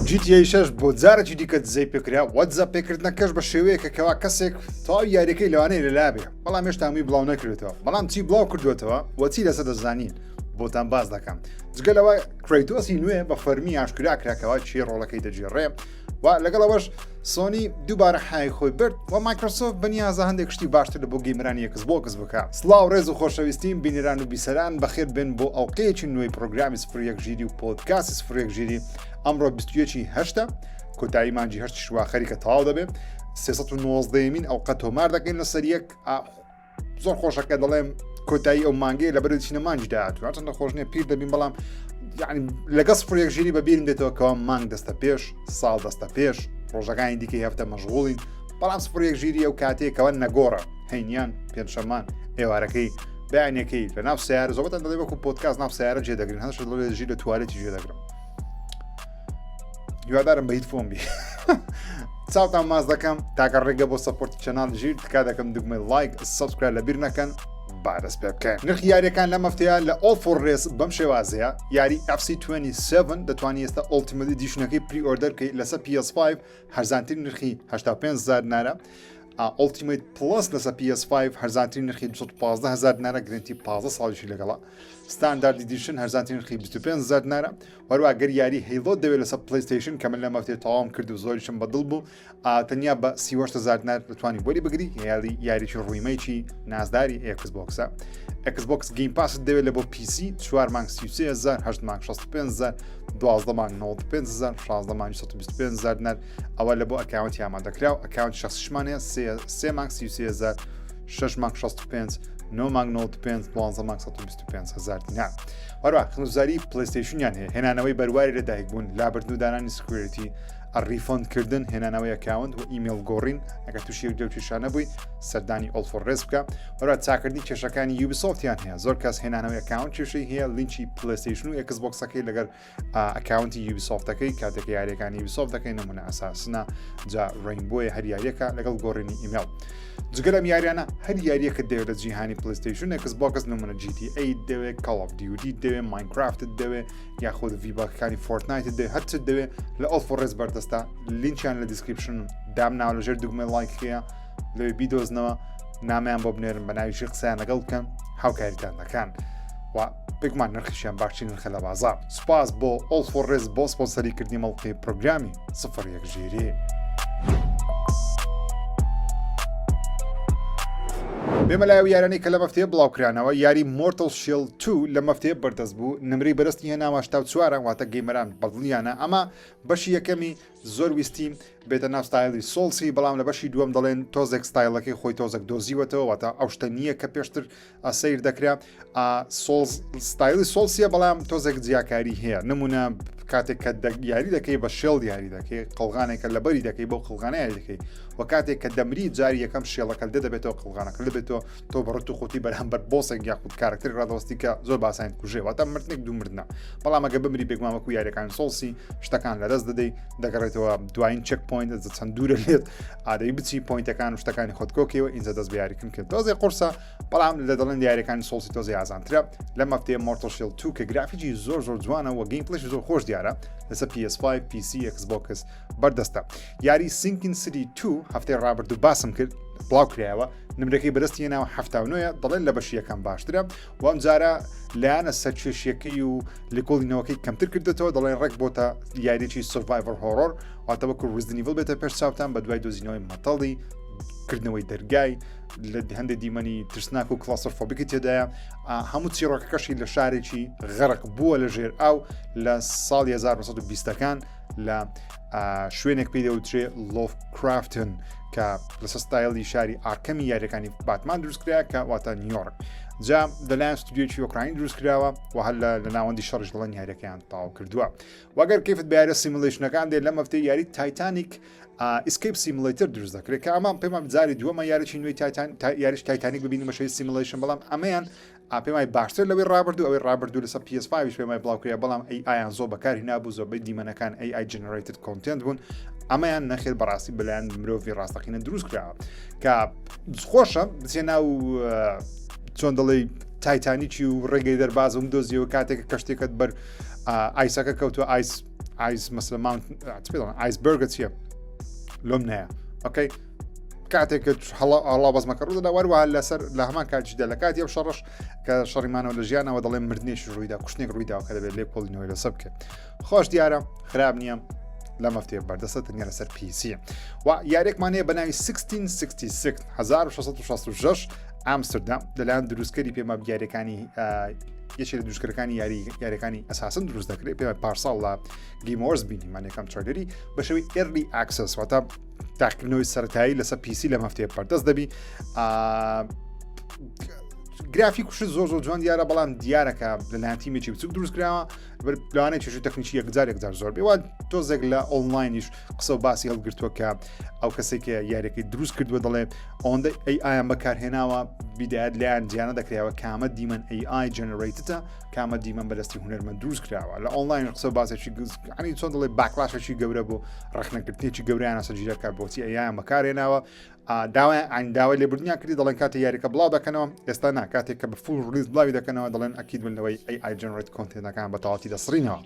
GTA 6 بۆ جارێکی دیکە دزەی پێکرا وەتزەپ پێکردنەکەش بە شێوەیەکە کەوا کەسێک تەواو یاریەکەی لەوانەیە لەلابێ بەڵام هێشتا هەمووی بڵاو نەکرێتەوە بەڵام چی بڵاو کردوێتەوە وەچی لەسەر دەزانین بۆتان باز دەکەم جگەلەوە کرەیتۆسی نوێ بە فەرمی ئاشکرا کراکەوە چی ڕۆڵەکەی دەگێڕێ و لەگەڵەوەش سۆنی دووبارە حای خۆی برد و مایکرۆسۆفت بەنیازە هەندێک شتی باشتر لە بۆ گەیمرانی ئێکسبۆکس بکات. سڵاو ڕێز و خۆشەویستیم بینیران و بیسەران بەخێر بن بۆ ئەڵلقەیەکی نوێی پرۆگرامی سفر ژیری و پۆدکاستی سفر ژیری ئەمڕۆ 21/8 کۆتایی مانجی 8 شواخەری کە تەواو دەبێت 319مین ئەڵلقە تۆمار دەکەین لەسەر یەک زۆر خۆشەکە دەڵێم کۆتایی ئەو مانگەیە لە بەرەو چینە مانج داهاتوە هەرچەندە خۆش نییە پیر دەبین بەڵام یعنی لەگەڵ سفر ژیری بەبیرم دێتەوە کەەوە مانگ دەستە پێش ساڵ دەستە پێش ڕۆژەکانی دیکەی هەفتە مەشغوڵین بەڵام سفر ژیری ئەو کاتێکەوە نەگۆڕە هەینیان پێنجشەمان ئێوارەکەی بەیانەکەی لە ناو سیارە زۆبەتەن دەڵێ وەکو پۆدکاست ناو سیارە جێدەگرن هەندێک لە ژیر لە توالێتی جێدەگرم هیوادارم بە هیچ فۆم بی چاوتان ماز دەکەم تاکە ڕێگە بۆ سەپۆرتی چەناڵ ژیر تکا دەکەم دوگمەی لایک سەبسکرایب لەبیر نەکەن بارەس پێ بکەن. نرخی یاریەکان لەم هەفتەیە لە All for Race بەم شێوازەیە یاری FC27 دەتوانێت ئێستا Ultimate Edition-ەکەی پری-ئۆردەر بکەیت لەسەر PS5 هەرزانترین نرخی 85,000 دینارە Ultimate Plus لەسەر PS5 هەرزانترین نرخی 215,000 دینارە گرنتی 15 ساڵیشی لەگەڵا Standard Edition هەرزانترین نرخی 25,000 دینارە وەروە گەر یاری هەیڵۆ دەوێت لەسەر پلەیستەیشن کە من لەم هەفتەیە تەواوم کرد و زۆریشم بەدڵ بوو تەنیا بە 38,000 دینار دەتوانی وەری بگری یاریی ڕوویمەیکی نازداری ئێکسبۆکسە ئێکسبۆکس گیم پاس دەوێت لە بۆ PC 4 مانگ 33,000 8 مانگ 65,000 12 مانگ 95,000 16 مانگ 125,000 دینار ئەوە لە بۆ ئەکاونتی ئامادەکراو ئەکاونت شخصیشمانەیە 3 مانگ 33,000 6 مانگ 65 9 مانگ 95 12 مانگ 125,000 دینار وەروە خزمەتگوزاریی پلەیستەیشنیان هەیە هێنانەوەی بەرواری لەدایک بوون لابردنودانانی سکیۆریتی ڕیفۆندکردن هێنانەوەی ئەکاونت و ئیمێل گۆڕین ئەگەر تووشی دەوتیشانە بووی سەردانی All for Race بکە وەروە چاکردنی کێشەکانی یوبیسۆفتیان هەیە زۆر کەس هێنانەوەی ئەکاونت کێشەی هەیە لینکی پلەیستەیشن و ئێکسبۆکسەکەی لەگەر ئەکاونتی یوبیسۆفتەکەی کاتێک یاریەکانی یوبیسۆفت دەکەین نمونە ئەساسنە جا ڕینبۆیە هەر یاریەکە لەگەڵ گۆڕینی ئیمێل جگەرم یاریانە هەر یاریەکە دەوێت لە جیهانی پلەیستەیشن ئێکسبۆکس نمونە GTA دەوێت Call of Duty دەوێت Minecraft دەوێت یاخود ڤیباکەکانی Fortnite دەوێت هەرچ دەوێت لە All for Race بەردەستە لینکیان لە دیسکریپشن دامناوە لەژێر دوگمەی لایکەیە لەوێ بیدۆزنەوە نامیان بۆ بنێرن بە ناویشی قسەیان لەگەڵ بکەن هاوکاریتان دەکەن و پێکمان نرخیشیان باشترین نرخە لە بازار سوپاس بۆ All for Race بۆ سپۆنسەریکردنی مەڵقەی پرۆگرامی سفر ژیری بێمەلایە و یارانەی کە لە مەفتەیە بڵاوکرانەوە یاری مۆرتل شیل 2 لە مەفتەیە بەردەست بوو نمری بەرزی هێناوە 84 واتە گەیمەران بەدڵیانە ئەمە بەشی یەکەمی زۆر ویستیم بێتە ناو ستایلی سۆلسی بەڵام لە بەشی دووەم دەڵێن تۆزێک ستایلەکەی خۆی تۆزێک دۆزیوەتەوە واتە ئەو شتە نییە کە پێشتر سیر دەکرا ستایلی سۆلسیە بەڵام تۆزێک جیاکاری هەیە نمونە کاتێک کە یاری دەکەی بە شێڵ یاری دەکەی قڵغانێکە لە بەری دەکەی بۆ قڵغانە یاری دەکەی و کاتێک کە دەمری جاری یەکەم شێڵەکە دەبێتەوە قڵغانەکە دەبێتەوە تۆ بەڕەت و خۆتی بەرهەمبەر بۆسێک یاخود کارکتەر ڕادەوەستی کە زۆر باسان کوژێ واتە مردنێک دوو مردنە بەڵام ئەگە بمری بێگمامەکو یاریەکانی سۆلسی شتەکان لەدەست دەدەی دەگەڕێتەوە دوایین چێک پۆینت چەند دوورە لێت ئادەی بچی پۆینتەکان و شتەکانی خۆتکۆکەوە ئینجا دەست بە یاریکردن کرد تۆزێ قورسە بەڵام لە دەڵێن یاریەکانی سۆلسی تۆزێ ئازانترە لە مەفتەیە مۆرتل شیل 2 کە گرافیکی زۆر جوانە و گەیمپڵێش زۆر خۆش دیارە لەسەر PS5 PC ئێکسبۆکس بەردەستە یاری سینکین سیتی 2 هەفتەی ڕابردوو باسم کرد بڵاو کرایەوە نمرەکەی بەدەستی هێناوە 79 دەڵێن لە بەشیەکان باشترە و ئەم جارە لایەنە سەرکێشیەکەی و لێکۆڵینەوەکەی کەمتر کردێتەوە دەڵێن ڕێک بۆتە یاریێکی سڤایڤەر هۆرۆر واتەوەکو ریزنیڤڵ بێتە پێش چاوتان بە دوای دۆزینەوەی مەتەڵی کردنەوەی دەرگای لە هەندێک دیمەنی ترسناک و کلاسۆفۆبیکی تێدایە هەموو چیرۆکەکەشی لە شارێکی غەرق بووە لە ژێر ئاو لە ساڵی 1920ەکان لە شوێنێک پێی دەوترێ لۆفکرافتن کە لەسەر ستایلی شاری ئاکەمی یاریەکانی باتمان دروستکرا کە واتە نیویۆرک جا لەلایەن ستودیۆکی ئۆکراین دروستکراوە و هەر لە ناوەندی شەڕش دڵێن یاریەکەیان تاو کردووە واگەر کەیفت بە یاریە سیمولیشنەکان دێت لە مەفتەی یاری تایتانیک ئیسکیپ سیمولیتر دروست دەکرێت کە ئەمان پێمان جاری دووەمە یاریی نوێی یاریش تایتانیک ببینی مەشەی سیمولیشن بەڵام ئەمەیان پێمای باشتر لەوەی ڕابردوو ئەوەی ڕابردوو لەسەر PS5 پێمای بڵاوکرێ بەڵام ئایان زۆر بەکاری نابوو زۆربەی دیمەنەکان AI generated content بوون ئەمەیان نەخێر بەڕاستی بەلایەن مرۆڤی ڕاستەقینە دروست کراوە کە خۆشە بچێ ناو چۆن دەڵێ تایتانیکی و ڕێگەی دەرباز و دۆزیەوە کاتێک کەشتێکت بەر ئایسەکە کەوتووە ئایس مەسلە ماونت ئایسبەرگە چییە لۆم نایە ئۆکەی کاتێککە هەڵا بەزمەکە ڕوودا وەروە لەسەر لە هەمان کاتیدا لە کاتی ئەو شەڕش کە شەڕیمانەوە لە ژیانەوە دەڵێن مردنێش ڕوویدا کوشتێک ڕوویداوە کە دەبێت لێ کۆڵینەوەی لەسەر بکەێت خۆش دیارە خراپ نییە لە مەفتێ بەردەستە تەنیا لەسەر پیسیە و یاریێکمانەیە بە ناوی 1666 ئامستردام لەلایەن دروستکەری پێمە یاریەکانی یەکێک لە دروستکەرەکانی یاریەکانی ئەساسن دروست دەکرێت پێ پارساڵ لە گیمۆرز بینیمانەکەم چۆلەری بە شێوەی ئێرلی ئاکسس واتە تاقیکردنەوەی سەرەتایی لەسەر پیسی لە مەفتێ پەردەست دەبی گرافی کوشت زۆر جوان دیارە بەڵام دیارەکە لەلایەن تیمێکی بچوک دروستکراوە لەوانەیە چێژی تەکنیکی یەکجار زۆر بێ وا تۆزێک لە ئۆنلاینیش قسە و باسی هەڵگرتووە کە ئەو کەسێکە یاریەکەی دروست کردووە دەڵێ ئەوەندە ئایان بەکارهێناوە بیدایەت لایەن جیانە دەکرێەوە کامە دیمەن AI جنریتتە کامە دیمەن بەدەستی هونەرمەند دروست کراوە لە ئۆنلاین قسە و باسێکی ئەنی چۆن دەڵێ باکلاشێکی گەورە بۆ ڕخنەکردێکی گەوریانە سەرگیرەکە بۆچی ئایان بەکارهێناوە داوای لێبوردنیا کردی دەڵێن کاتێ یاریەکە بڵاو دەکەنەوە ئێستا نا کاتێک کە بە فول ریلیز بڵاوی دەکەنەوە دەڵێن ئەکید بنەوەی AI جنریت کۆنتێنەکان بە تەواوەتی دەسڕینەوە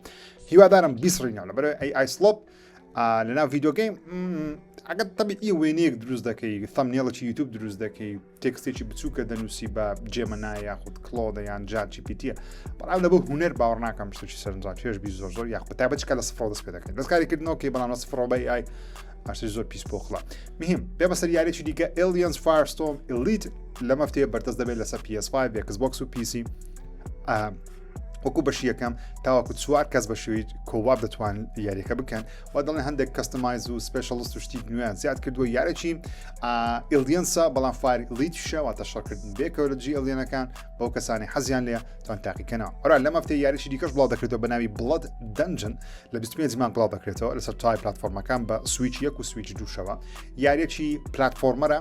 هیوادارم بیسڕینەوە لەبەرەوەی AI سلۆپ لەناو ڤیدیۆگەیم ئەگەر تەبیعی وێنەیەک دروست دەکەی تەمنێڵێکی یوتیوب دروست دەکەی تێکستێکی بچووکە دەنووسی بە جێمەنای یاخود کلۆدە یان ChatGPT بەڵام لە بۆ هونەر باوەڕ ناکەم شتێکی سەرنجام پێشبی زۆر یاخ بەتایبەت کە لە سفرۆ دەست پێ دەکەین دەستکاریکردنەوەکەی بەڵام لە سفرۆ بە AI ئاشتی زۆر پیس پۆخڵە مهم پێ بەسەر یاریێکی دیکە Aliens Firestorm Elite لە مەفتەیە بەردەست دەبێت لەسەر PS5 ئێکسبۆکس و PC وەکو بەشی یەکەم تاواکو چوار کەس بە شێوەی کۆواب دەتوانن یاریەکە بکەن و دەڵێن هەندێک کەستەمایز و سپێشەڵست و شتی نوێیان زیاد کردووە یارێکی ئێلیەنسە بەڵام فاری ئلیتیشە واتە شەڕکردن بێکەوەرەجی ئەلیەنەکان بەو کەسانی حەزیان لێ توان تاقیکەنەوە ئەوە لە مەفتەی یاریی دیکەش بڵاو دەکرێتەوە بە ناوی بڵد دەنجن لە 20 زمان بڵاو دەکرێتەوە لەسەر تای پلتفۆرمەکان بە سویچ 1 و سویچ 2 شەوە یاریەکی پلتفۆرمەرە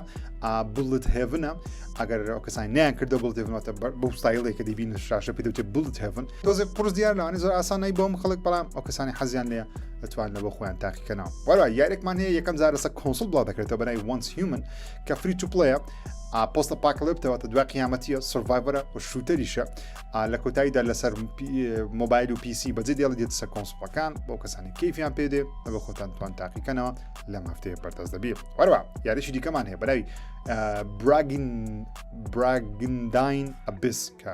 بولت هێڤنە ئەگەر ئەو کەسانی نیان کردە بڵت هێڤنەوەتە بەو ستایلێک کە دەبینە شاشە پێ دەوتێت بولت هێڤن تۆزێک قورس دیار لەوانەیە زۆر ئاسانەی بۆم خەڵک بەڵام ئەو کەسانی حەزیان لێ دەتوانن بۆ خۆیان تاقیکەنەوە وەرە یاریێکمان هەیە یەکەم جارە لەسەر کۆنسۆل بڵاو دەکرێتەوە بە ناوی Once Human کە فری تو پلەیە پۆستە پاکەلپتەوە دوای قیامەتیە سڤایڤەرە و شوتەریشە لە کۆتاییدا لەسەر مۆبایل و PC بەجێ دێڵ دێت سەر کۆنسۆلەکان بۆ کەسانی کەیفیان پێدێ بە خۆتان توان تاقیکەنەوە لە مەفتەیە بەردەست دەبێت وەرەوە یاریشی دیکەمان هەیە بەناوی براگنداین ئەبس کە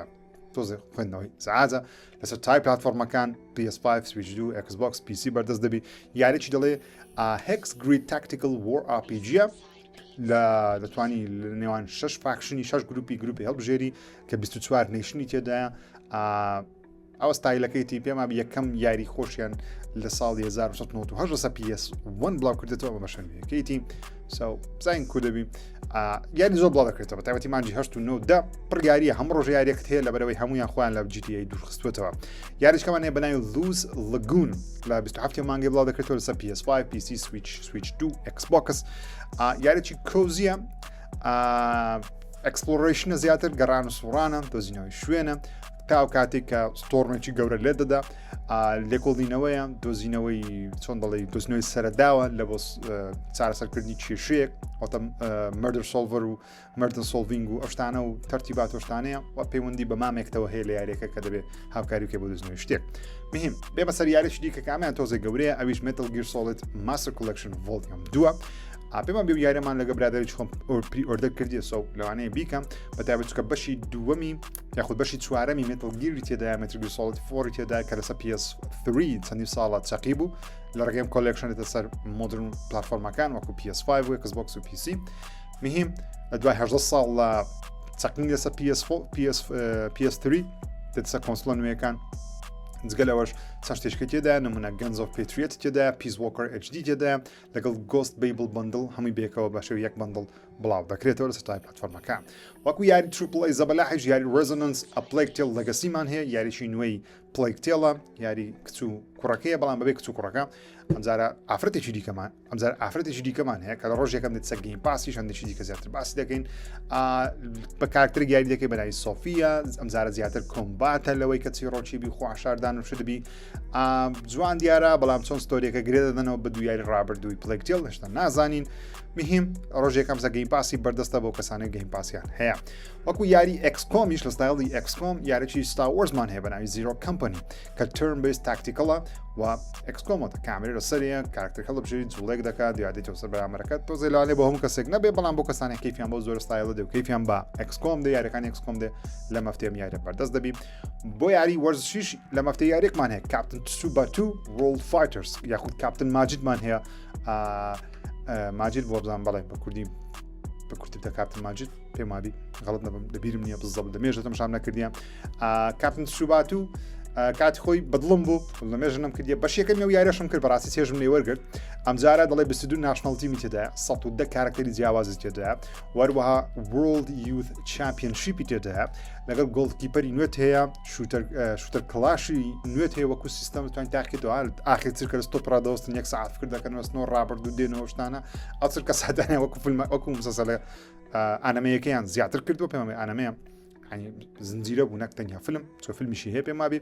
تۆزێ خوێندنەوەی سەعادە لەسەر تای پلتفۆرمەکان PS5 سویچ 2 ئێکسبۆکس PC بەردەست دەبی یاریی دەڵێ هێکس گریت تاکتیکل وۆر RPG دەتوانی نێوان 6 فاکشنی 6 گروپی هەڵبژێری کە 24 نێشنی تێدایە ئەوە ستایلەکەیتی پێما یەکەم یاری خۆشیان لە ساڵی 1990 لەسەر PS1 بڵاو کردێتەوە بە بەشەنویەکەیتی بزانین کو دەبی یاری زۆر بڵاو دەکرێتەوە بە تایبەتی مانجی 89 پڕیاریە هەموو ڕۆژ یاریەکەت هەیە لەبەرەوەی هەمویان خۆیان لە GTA دوورخستوێتەوە یاریشکەمان هەیە بە ناوی لوز لەگون لە 27 مانگی بڵاو دەکرێتەوە لەسەر PS5 PC سویچ 2 ئێکسبۆکس یاریی کۆزیە ئەکسپلۆڕیشنە زیاتر گەڕان و سوڕانە دۆزینەوەی شوێنە تا ئەو کاتێک کە ستۆرمێکی گەورە لێ دەدا لێکۆڵینەوەیە دۆزینەوەی چۆن دەڵێ دۆزینەوەی سەرەداوە لە بۆ چارەسەرکردنی کێشەیەک واتە مەردر سۆڵڤەر و مەردن سۆڵڤینگ و ئەشتانە و تەرتیبات ئەشتانەیە و پەیوەندی بە مامێکتەوە هەیە لە یاریەکە کە دەبێت هاوکاری بکە بۆ دۆزینەوەی شتێک مهم بێ بەسەر یاریشی دیکە کامیان تۆزێک گەورەیە ئەویش مێتل گیر سۆڵید ماستر کۆلەکشن ڤۆڵیۆم 2 پێمان بێ یاریمان لەگە برادێکی خۆم پری ئۆردەر کردیە سەو لەوانەیە بیکەم بەتایبەت چکە بەشی دووەمی یاخود بەشی چوارەمی مێتل گیری تێدایە مێتل گیر سۆڵید 4 تێدایە کە لەسەر PS3 چەندی ساڵات چەقی بوو لە ڕێگەم کۆلێکشنێتە سەر مۆدرن پلتفۆرمەکان وەکو PS5 و ئێکسبۆکس و PC مهم دوای 18 ساڵ لە چەقینی لەسەر PS3 دێتە کۆنسۆڵە نوێیەکان جگەلەوەش سەشتێشکە تێدا نمونە گەنز ئۆف پێتریێت تێدا پیس وۆکەر HD تێدا لەگەڵ گۆست بیبل بەندڵ هەمووی بێکەوە بەشێو یەک بەندڵ بڵاو دەکرێتەوە لە سەتای پلتفۆرمەکان وەکو یاری تریپڵی زەبەلاحیش یاری ڕێزۆنەنس ئەپلەی تێڵ لەگەسیمان هەیە یاریشی نوێی پلەی تێڵە یاری کچ و کوڕەکەیە بەڵام بەبێ کچ و کوڕەکە ئەمجارە ئافرەتێکی دیکەمان هەیە کە لە ڕۆژێکم دێت سەگەین پاسی هەندێکی دیکە زیاتر باسی دەکەین بە کارکتەر یاری دەکەی بەناوی سۆفیە ئەمجارە زیاتر کۆمباتە لەوەی کە چیرۆکی بی خواشاردان و شدبی جوان دیارە بەڵام چۆن ستۆریەکە گرێ دەدەنەوە بە دوو یاری ڕابردووی پلەی تێڵ هێشتا نازانین مهم ڕۆژێکم زە گەیم پاسی بەردەستە بۆ کەسانێک گەیم پاسیان هەیە وەکو یاری ئێکسکۆمیش لە ستایڵی ئێکسکۆم یارێکی ستار وەرزمان هەیە بەناوی زیرۆ کەمپەنی کە ترن بیس تاکتیکەڵە و ئێکسکۆمەوە کامێرە لەسەریە کارکتەر هەڵبژێری جوڵێک دەکات دیادێتەوە سەر بەرامبەرەکەت تۆزێ لەوانەیە بۆ هەموو کەسێک نەبێ بەڵام بۆ کەسانێک کەیفیان بۆ زۆر ستایڵە دێ و کەیفیان بە ئێکسکۆم دێ یاریەکانی ئێکسکۆم دێ لە مەفتەیەم یاریە بەردەست دەبی بۆ یاری وەرزشیش لە مەفتەی یاریێکمان هەیە کاپتن تسوباتو وۆرلد فایترز یاخود کاپتن ماجیدمان هەیە ماجید بۆ بزان بەڵێ بە کوردی بە کورتی بتە کاپتن ماجید پێم وابی غەڵەت نەبم لەبیرم نییە بزەڵ لەمێژەتەم شام نەکردیان کاپتن تسوباتو کاتی خۆی بەدڵم بوو لە مێژنم کردیە بەشێکەکەم و یاریشم کرد بەڕاستی چێژم لێ وەرگرت ئەمجارە دەڵێ 22 ناشناڵ تیمی تێدایە 110 کارکتەری جیاوازی تێدایە وەروەها World Youth Championshipی تێدایە لەگەڵ گۆڵکیپەری نوێت هەیە شوتەر کلاشی نوێت هەیە وەکو سیستەم توانین تاقیێتەوە ئاخر چرکە ستۆپ ڕادەوەستن یەک ساعت کرد دەکەنەوە سنۆ ڕابرد و دێنەوە شتانە ئەو چرکە سادانە وەکو مسەسەلە ئانەمەیەکەیان زیاتر کردووە پێمەڵێ ئانەمەیە زنجیرە بوو نەک تەنیا فیلم چۆ فیلمیشی هەیە پێم وابی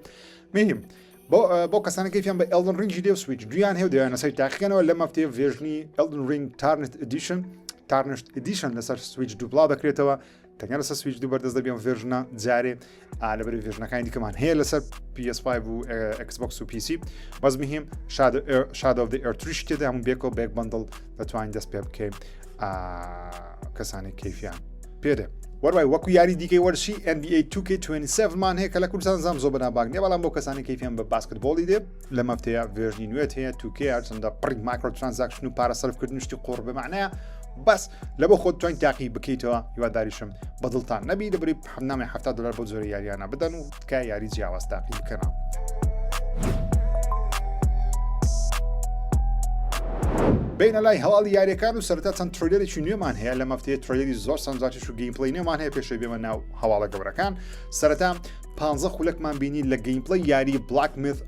مهم بۆ کەسانە کەیفیان بە ئەلدن ڕینگی دێ و سویچ دویان هەیە دەیانە سەر تاقیەکەنەوە لە مەفتەیە ڤێژنی ئەلدن ڕینگ تارنشت ئیدیشن لەسەر سویچ دوو بڵاودەکرێتەوە تەنیا لەسەر سویچ دوو بەردەست دەبێن ڤێژنە جارێ لەبەری ڤێژنەکانی دیکەمان هەیە لەسەر PS5 و ئێکسبۆکس و PC بەس مهم Shadow of the Earth تێدا هەموو بێکۆ بێک بەندڵ دەتوانین دەست پێ بکەین کەسانی کەیفیان پێدێ وەروای وەکو یاری دیکەی وەرشی NBA 2K27مان هەیە کە لە کوردستان زام زۆر بەناباگ نیە بەڵام بۆ کەسانی کەیفیان بە باسکتبۆڵی دێ لە مەفتەیە ڤێژنی نوێت هەیە 2K هەرچەندە پڕی مایکرۆ ترانزاکشن و پارە سەرفکردن شتی قوڕ بەمعنەیە بەس لە بۆ خۆت توانین تاقی بکەیتەوە هیواداریشم بەدڵتان نەبی دەبری نامێ $70 بۆ زۆر یاریانە بدەن و تکای یاری جیاواز تاقی بکەنەوە بینە لای هەواڵی یاریەکان و سەرەتا چەند ترۆیلەرێکی نوێمان هەیە لە مەفتەیە ترۆیلەری زۆر سەنجاکیش و گەیمپڵەی نوێمان هەیە پێشەوەی بێمە ناو هەواڵە گەورەکان سەرەتا 15 خولەکمان بینی لە گەیمپڵەی یاری بلاک میث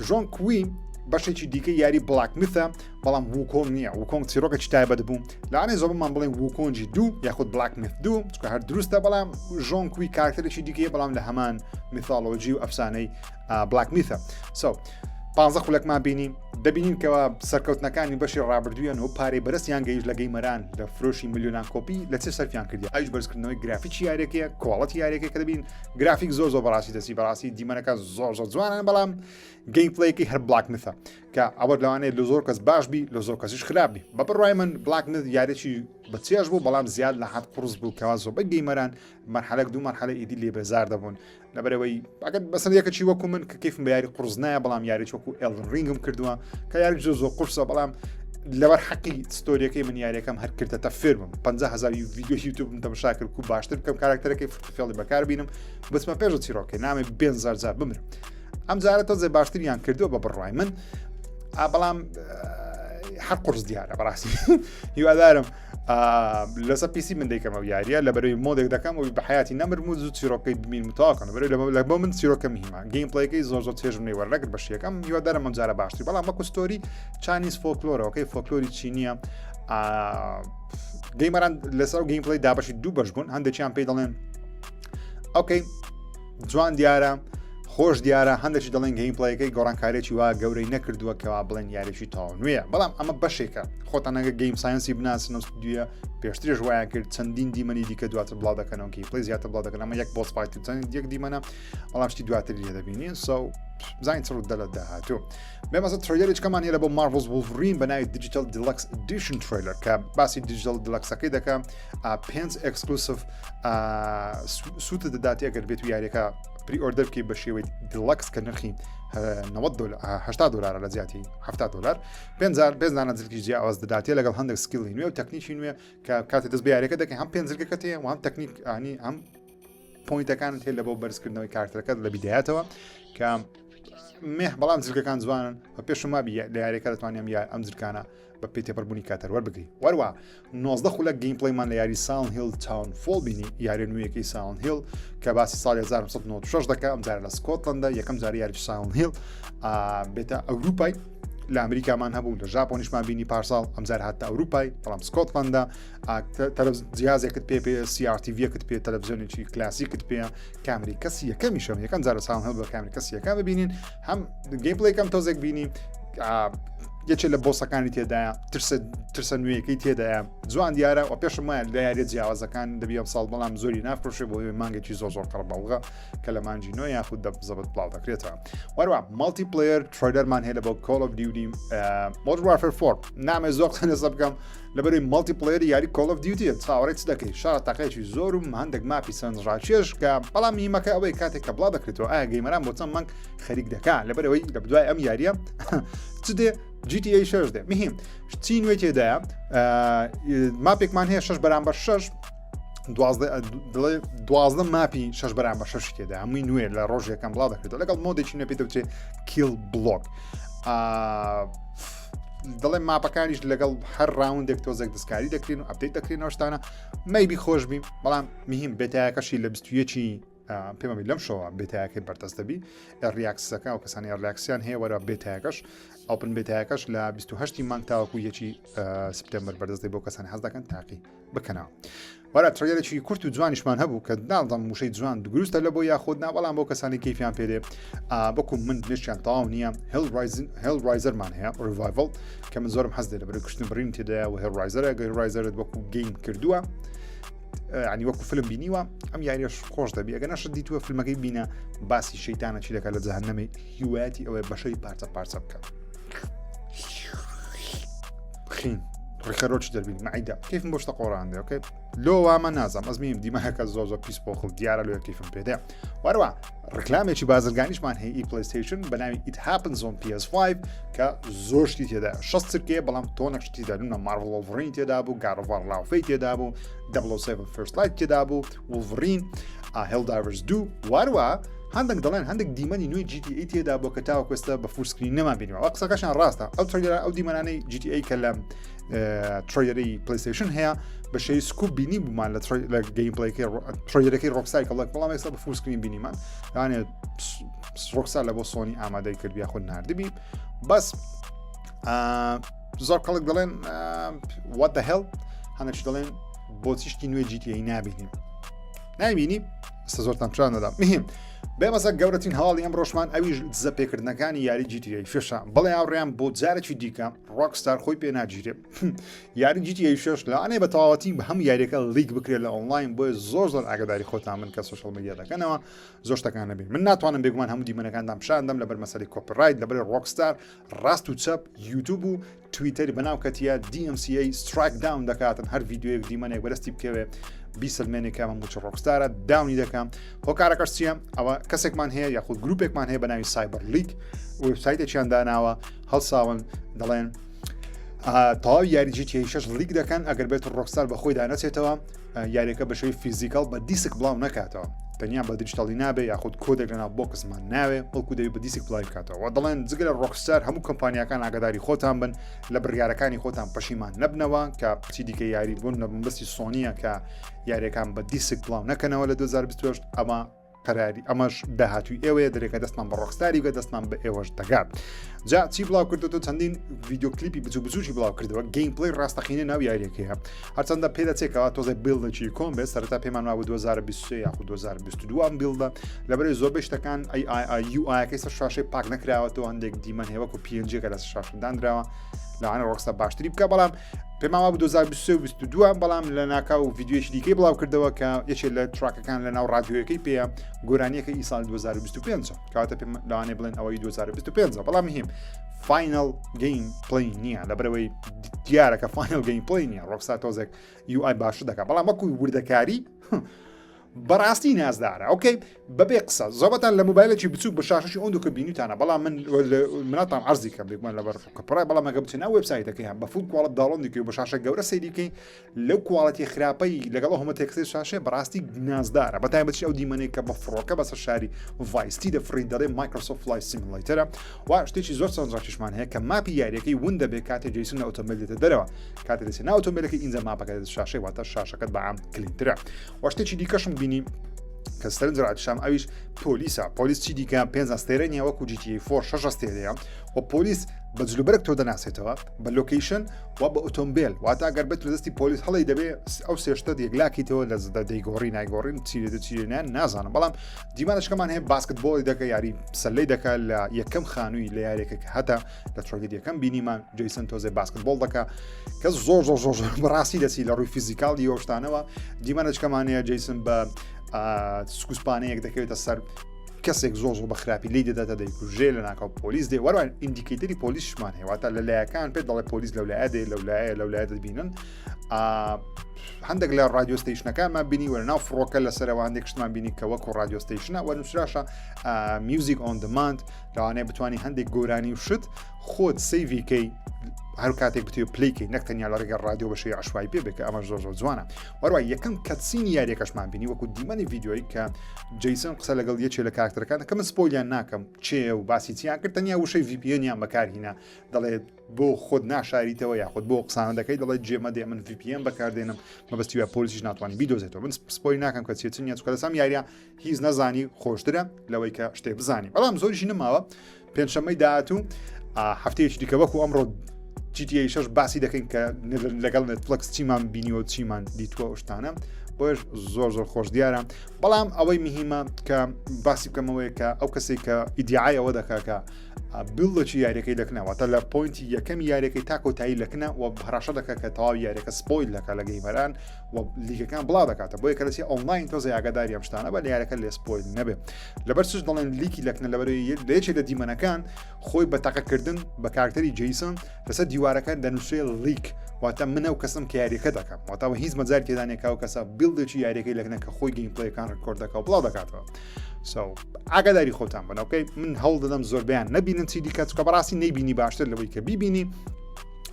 ژۆن کوی بەشێکی دیکە یاری بلاک میثە بەڵام ووکۆنگ نییە ووکۆنگ چیرۆکێکی تایبەت بوو لەوانەیە زۆرمان بڵێن ووکۆنجی دوو یاخود بلاک میث دوو چکە هەر دروستە بەڵام ژۆن کوی کارکتەرێکی دیکەیە بەڵام لە هەمان میثۆلۆژی و ئەفسانەی بلاک میثە 15 خولەکمان بینی دەبینین کەەوە سەرکەوتنەکانی بەشی ڕابردوویان و پارەی بەرزیان گەیشت لە گەیمەران لە فرۆشی میلیۆنان کۆپی لە چه سەرفیان کردی ئەوش بەرزکردنەوەی گرافیکی یاریەکەیە کۆڵەتی یاریەکە کە دەبین گرافیک زۆر بەڕاستی دەسی بەڕاستی دیمەنەکە زۆر جوانن بەڵام گەیمپڵەیەکی هەر بلاک میثە کە ئەوە لەوانەیە لە زۆر کەس باش بی لە زۆر کەسیش خراپبی بە بڕای من بلاک میث یاریێکی بەچێژ بوو بەڵام زیاد لە حەد قورس بوو کەوا زۆربەی گەیمەران مەرحەلەک دوو مەرحەلە ئیدی لێ بێزار دەبوون لەبەرەوەی ئەگەر بەسەر یەکەچی وەکو من کە کەیفم بە یاری قورس نایە بەڵام یاریێک وەکو ئەلدن ڕینگم کردووە کە یاری زۆر قورسە بەڵام لەبەر حەقی ستۆریەکەی من یاریەکەم هەر کردەتە فێرمم 50,000 ویدیۆ یوتیوب تەماشا کرد و باشتر بکەم کاراکتەرەکەی فێڵی بەکار بینم بچمە پێش چیرۆکەی نامێ 5,000 جار بمرم ئەم جارە تۆزێ باشتریان کردووە بە بڕای من بەڵام هەر قورس دیارە بەڕاستی هیوادارم لەسەر پیسی من دەیکەمەوە یاریە لە بەرەوەی مۆدێک دەکەم و بە حیاتی نەمرم و زوو چیرۆکەی بمین متاواکەن بەرەوەی بۆ من چیرۆکە مهمە گەیمپڵەیەکەی زۆر چێژم نێ وەرنەگرت بەشیەکەم هیوادارم ئەم جارە باشتری بەڵام وەکو ستۆری چاینیز فۆلکلۆرەوەکەی فۆلکلۆری چینیە گەیمەران لەسەر گەیمپڵەی دابەشی دوو بەش بوون هەندێکیان پێی دەڵێن ئۆکەی جوان دیارە خۆش دیارە هەندێکی دەڵێن گەیمپڵەیەکەی گۆڕانکارێکی وا گەورەی نەکردووە کەوا بڵێن یاریێکی تاوا نوێیە بەڵام ئەمە بەشێکە خۆتان ئەگە گەیم ساینسی بناسن و ستودیە پێشترش وایە کرد چەندین دیمەنی دیکە دواتر بڵاو دەکەنەوە گەیمپڵەی زیاتر بڵاو دەکەن ئەمە یەک بۆس فایت چەند یەک دیمەنە بەڵام شتی دواتر لێ دەبینین بزانین چڕ دەلە داهاتوو بێمەسە ترۆیلەرێکەکەمان هەیە لە بۆ مارڤڵز وولڤرین بە ناوی دیجیتال دیلەکس ئیدیشن ترۆیلەر کە باسی دیجیتال دیلەکسەکەی دەکەم پێنج ئێکسکلوسیڤ سووتە دەداتی ئەگەر بێت و یاریەکە پری ئۆردەر بکەی بە شێوەی دیلەکس کە نرخی $80 لە زیاتی $70 پێنجانە جلکی جیاواز دەداتێ لەگەڵ هەندێک سکیلی نوێ و تەکنیکی نوێ کە کاتێ دەست بە یاریەکە دەکەی هەم پێنجلگەکەت هەیە و هەم تەکنیک ئانی هەم پۆینتەکانت هەیە لە بۆ بەرزکردنەوەی کارکتەرەکەت لە بیدایەتەوە کە مێح بەڵام جلگەکان جوانن بە پێشم وابی لە یاریەکە دەتوانیم ئەم جلکانە بە پێ تێپەربوونی کاتەر وەربگری وەروە 19 خولەک گەیمپڵەیمان لە یاری ساوند هیل تاون فۆڵ بینی یاری نوێیەکەی ساوند هیل کە باسی ساڵی 1996 دەکە ئەم جارە لە سکۆتلەندە یەکەم جاری یاری ساوند هیل بێتە ئەوروپای لە ئەمریکامان هەبوو لە ژاپۆنیشمان بینی پارساڵ ئەمجار هاتە ئەوروپای بەڵام سکۆتلەندە جیازێکت پێ CRTVەکت پێ تەلەڤیزیۆنێکی کلاسیکت پێ کامری کەسی یەکەمیشەم یەکەم جارە ساوند هیل بە کامری کەسی یەکەم ببینین هەم گەیمپڵەیەکەم تۆزێک بینی یەکێک لە بۆسەکانی تێدایە ترسە نوێیەکەی تێدایە جوان دیارە و پێشم وایە لە یاریە جیاوازەکان دەبیە ساڵ بەڵام زۆری نافرۆشێ بۆ مانگێکی زۆر قەڕ بەڵغا کە لە مانجی نۆ یاخود زەبەت بڵاو دەکرێتەوە وەروە مالتی پلەیر ترایدەرمان هەیە لە بۆ کۆڵ ئۆف دیوتی مۆدرن وارفێر 4 نامێ زۆر قسە بکەم لەبەرەوەی مالتی پلەیر یاری کۆڵ ئۆف دیوتیە چاوەڕێی چ دەکەی شارە تاقەیەکی زۆرم هەندێک ماپی سەرنجڕاکێش کە بەڵام میمەکە ئەوەی کاتێک کە بڵاو دەکرێتەوە ئایا گەیمەران بۆ چەند مانگ خەریک دەکات لەبەرەوەی لە دوای ئەم یاریە چ دێ GTA 6 دێ مهم چی نوێ تێدایە ماپێکمان هەیە 6 بەرامبەر 6 12 ماپی 6 بەرامبەر 6 تێدا هەمووی نوێ لە ڕۆژێکم بڵاو دەکرێتەوە لەگەڵ مۆدێکی نوێ پێ دەوترێت کیل بلۆک دەڵێ ماپەکانیش لەگەڵ هەر ڕاوندێک تۆزێک دەستکاری دەکرێن و ئەپدەیت دەکرێنەوە شتانە مەیبی خۆش بیم بەڵام مهم بێتایەکەشی لە 21 پێمەبی لەم شەوە بێتایەکەی بەردەست دەبی ڕیاکسەکە و کەسانی ڕیاکسیان هەیە وەرە بێتایەکەش ئۆپن بێتایەکەش لە 28 مانگ تاوەکو یەکی سپتێمبەر بەردەست بۆ کەسانی حەز دەکەن تاقی بکەنەوە وەرە ترێلێکی کورت و جوانیشمان هەبوو کە ناڵدەم موشەی جوان دروستە لە بۆ یاخۆت ناوەڵام بۆ کەسانی کەیفیان پێدێ بەکو من نشیان تاو نییە هێل ڕایزەرمان هەیە ڕیڤایڤڵ کە من زۆرم حەز دێ لەبەر کشتن بڕین تێدایە و هێل ڕایزەرە گەی ڕایزەرت وەکو گەیم کردووە ینی وەکو فیلم بینیوە ئەم یاریش خۆش دەبی ئەگە نەشت دیتووە فیلمەکەی بینە باسی شەیتانە چی دەکات لە جەهەنەمی هیوایەتی ئەوەی بەشەی پارچە بکات خین ڕێکەڕۆکی دەربینی مەعیدا کەیفم بۆ شتە قۆڕاندێ ئۆکەی لۆ وامە نازم ئەزمیم دیمەهەکە زۆر پیس بۆ خڵ دیارە لێ کەیفم پێدێ وەروە ڕکلامێکی بازرگانیشمان هەیە ئی پلەیستەیشن بە ناوی It Happens on PS5 کە زۆر شتی تێدا 6 چرکێ بەڵام تۆنەك شتی دەنونە مارڤڵ وولڤرین تێدا بوو گارۆڤار لاوفەی تێدا بوو 007 First Light تێدا بوو وولڤرین هێلدایڤرز 2 وەروە هەندێک دەڵێن هەندێک دیمەنی نوێی GTA تێدا بۆ کە تاوە کوێستە بە فورسکرین نەمان بینیەوە ئەو قسەکەشان ڕاستە ئەو ترێلەرە ئەو دیمەنانەی GTA کە لە ترۆیەرەی پلەیستەیشن هەیە بە شەی سکوپ بینی بوومان لە گەیمپڵەیەکەی ترۆیەرەکەی ڕۆکسای کەڵک بەڵام ئێستا بە فورسکرین بینیمان یانێ ڕۆکسا لە بۆ سۆنی ئامادەی کردبیا خۆ ناردبی بەس زۆر کەڵک دەڵێن what the hell هەندێک دەڵێن بۆچی شتی نوێی GTA نابینیم نابینی ئێستا زۆرتان پیشان دەدام مهم بێمەسە گەورەترین هەواڵی ئەم ڕۆژمان ئەویش دزە پێکردنەکانی یاری GTA فێشە بڵێ هاوڕێیان بۆ جارێکی دیکە ڕۆکستار خۆی پێ ناگیرێ یاری GTA 6 لەوانەیە بە تەواوەتی بە هەم یاریەکە لیک بکرێت لە ئۆنلاین بۆیە زۆر ئاگاداری خۆتان من کە سوشەڵ میدیا دەکەنەوە زۆر شتەکان نەبین من ناتوانم بێگومان هەموو دیمەنەکاندام پیشاندەم لەبەر مەسەلەی کۆپیڕایت لەبەر ڕۆکستار ڕاست و چەپ یوتیوب و تویتەری بەناو کەتیە DMCA سترایک داون دەکاتن هەر ڤیدیۆیەک دیمەنێک بەدەستی بکەوێ بیسلمێنێکە من بچ ڕۆکستارە داونی دەکەم هۆکارەکەش چیە ئەوە کەسێکمان هەیە یاخود گروپێکمان هەیە بە ناوی سایبەر لیگ وێبسایتێکیان داناوە هەڵساون دەڵێن تەواو یاری GTA 6 لیگ دەکەن ئەگەر بێت ڕۆکستار بە خۆی دانەچێتەوە یاریەکە بە شێوەی فیزیکال بە دیسک بڵاو نەکاتەوە تەنیا بە دیجیتاڵی نابێ یاخود کۆدێک لەناو بۆکسمان ناوێ بەڵکو دەوێت بە دیسک بڵاو بکاتەوە دەڵێن جگە لە ڕۆکستار هەموو کۆمپانیەکان ئاگاداری خۆتان بن لە بڕیارەکانی خۆتان پەشیمان نەبنەوە کە چی دیکە یاری بوون لە بەستی سۆنیە کە یاریەکان بە دیسک بڵاو نەکەنەوە لە 2028 ئەمە قەراری ئەمەش داهاتووی ئێوەیە دەرێکە دەستمان بە ڕۆکستاری بکە دەستمان بە ئێوەش دەگات جا چی بڵاو کردەوە چەندین ڤیدیۆ کلیپی بچووکی بڵاو کردەوە گەیمپڵی ڕاستەقینە ناو یاریەکەیە هەرچەندە پێدەچێکەوە تۆزە بیڵدەکی کۆم بێت سەرەتا پێمان وابوو 2023 یاخود 2022 ئەم بیڵدە لەبەرەوەی زۆربەی شتەکان UI-یەکەی سەر شاشەی پاک نەکراوەتەوە هەندێک دیمەن هەیە وەکو PNG کە لە شاشدانراوە لەوانە ڕۆکستار باشتری بکە بەڵام پێمان وابوو 2022 بەڵام لە ناکاو ڤیدیۆیەکی دیکەی بڵاو کردەوە کە یەکێک لە تراکەکان لە ناو ڕادیۆیەکەی پێە گۆرانیەکە ئی ساڵی 2025 کاتە پێم لەوانەیە بڵێن ئەوەی 2025 بەڵام مهم فاینەڵ گەیم پلەی نییە لەبەرەوەی دیارەکە فاینەڵ گەیم پلەی نییە ڕۆکستار تۆزێک UI باشتر دەکات بەڵام وەکوی وردەکاری بەڕاستی نازدارە ئۆکەی بەبێ قسە زۆبەتان لە موبایلێکی بچوک بە شاشەی ئۆندوکە بینیتانە بەڵام مناتان عەرزی کەم بێکمان لەبەر کەپڕای بەڵام ئەگە بچێنە وێبسایتەکەیان بە فول کوالڵەت داڵۆن دیکەی بە شاشە گەورە سەیریکەی لەو کوالڵەتی خراپەی لەگەڵ هەموو تێکستی شاشێ بەڕاستی نازدارە بەتایبەتی ئەو دیمەنەی کە بە فڕۆکە بەسەر شاری ڤایستی دەفڕی دەڵێ مایکرۆسۆفت فلایت سیمولیتەرە وا شتێکی زۆر سەرنجڕاکیشمان هەیە کە ماپی یاریەکەی ون دەبێت کاتێک جێیسن ئۆتۆمبیل دێتە دەرەوە کاتێک دەچێت ئۆتۆمبیلەکەی ئینجا ماپەکە دێتە شاشەی واتە شاشەکەت بە عام کلینترە وا شتێکی دیکەشم بینی کە سەرنجڕات شام ئەویش پۆلیس چی دیکە 5 ئەستێرە نیە وەکو GTA 4 6 ئەستێرەیە و پۆلیس بە جلوبەرێک تۆ دەناسێتەوە بە لۆکیشن و بە ئۆتۆمبیل واتە ئەگەر بێت لە دەستی پۆلیس هەڵی دەبێت ئەو سێشتە یەکلاکیتەوە لە زدە دەیگۆڕی نایگۆڕین چیرێنیان نازانم بەڵام دیمانشکەمان هەیە باسکتبۆڵی دەکە یاری سەلەی دەکات لە یەکەم خانووی لە یارێکە هەتا لە تڕۆگەدیەکەم بینیمان جەیسن تۆزێ باسکتبۆڵ دەکە کە زۆر بەڕاستی دەچی لە ڕووی فیزیکاڵی ئەو شتانەوە دیمانشکەمان هەیە جەیسن بە سکوسپانەیەک دەکەوێتە سەر کەسێک زۆر بە خراپی لی دەداتە دەیکوژێ لە ناکاو پۆلیس دێ وەروان ئیندیکیتەری پۆلیسشمان هەیەواتە لە لایەکان پێ دەڵێ پۆلیس لەولایە دێ لەولایە دەبینن هەندێک لە رادیۆستیشنەکانمان بینی وەرە ناو فڕۆکە لەسەرەوە هەندێک شتمان بینی کە وەکو رادیۆستیشنە وەرنووسراشە میوزیک ئۆن دماند لەوانەیە بتوانانی هەندێک گۆرانی و شت خۆت سەیڤیکەی هەر کاتێک بتوێ پلەیکەی نەکتەنیا لە ڕێگە رادیۆ بەشەی عشوایی پێ بێکە ئەمە زۆر جوانە وەروای یەکەم کەتسینی یاریەکەشمان بینی وەکو دیمەنی ڤیددیۆی کە جەیسن قسە لەگەڵ یەکێ لە کاراکتەرەکان کە من سپۆیلیان ناکەم چێ و باسی چیان کرد تەنیا وشەی VPN-یان بەکارهێنا دەڵێت بۆ خۆت ناشاریتەوە یاخود بۆ قسانە دەکەی دەڵێت جێمە دێ من VPN بەکاردێنم مەبەستیوە پۆلیسیش ناتوانانی بیدۆزێتەوە من سپۆی ناکەم کە چێتنیە چکە لەسام یاریە هیچ نەزانی خۆشترە لەوەی کە شتێ بزانی بەڵام زۆریشی نەماوە پێنجشەممەی داهاتوو هەفتەیەکی دیکە وەکو ئەمڕۆ GTA 6 باسی دەکەین کە لەگەڵ نێتفلەکس چیمان بینیوە چیمان دیتووە شتانە بۆش زۆر خۆش دیارە بەڵام ئەوەی مهمە کە باسی بکەمەوەی کە ئەو کەسێک کە ئیدعایەوە دەکاکە بیڵدەکی یاریەکەی دەکنەوەتە لە پوینتی یەکەم یاریەکەی تا کۆتایی لەکنە و هەراشە دەکە کە تەواو یاریەکە سپۆیل دەکە لە گەیمەران و لیگەکان بڵاو دەکاتە بۆیە کە لەسی ئۆنلاین تۆزە ئاگاداری ئەم شتانە بە یاریەکە لێ سپۆیل نەبێ لەبەر چش دەڵێن لیکی لەکنە لەبەرەوەی لە یەکێک لە دیمەنەکان خۆی بە تەقەکردن بە کارکتەری جەیسن لەسەر دیوارەکە دەنووسێ لیک واتە منە و کەسم کە یاریەکە دەکەم واتەوە هیچ مەجاری تێدانێکا و کەسە بیڵدێکی یاریەکەی لەکنە کە خۆی گەیمپلەیەکان ڕکۆرد دەکە و بڵاو دەکاتەوە ئاگاداری خۆتان بنەوەکەی من هەوڵ دەدەم زۆربیان نبینن چی دیکە چکە بەڕاستی نەیبینی باشتر لەوەی کە بیبینی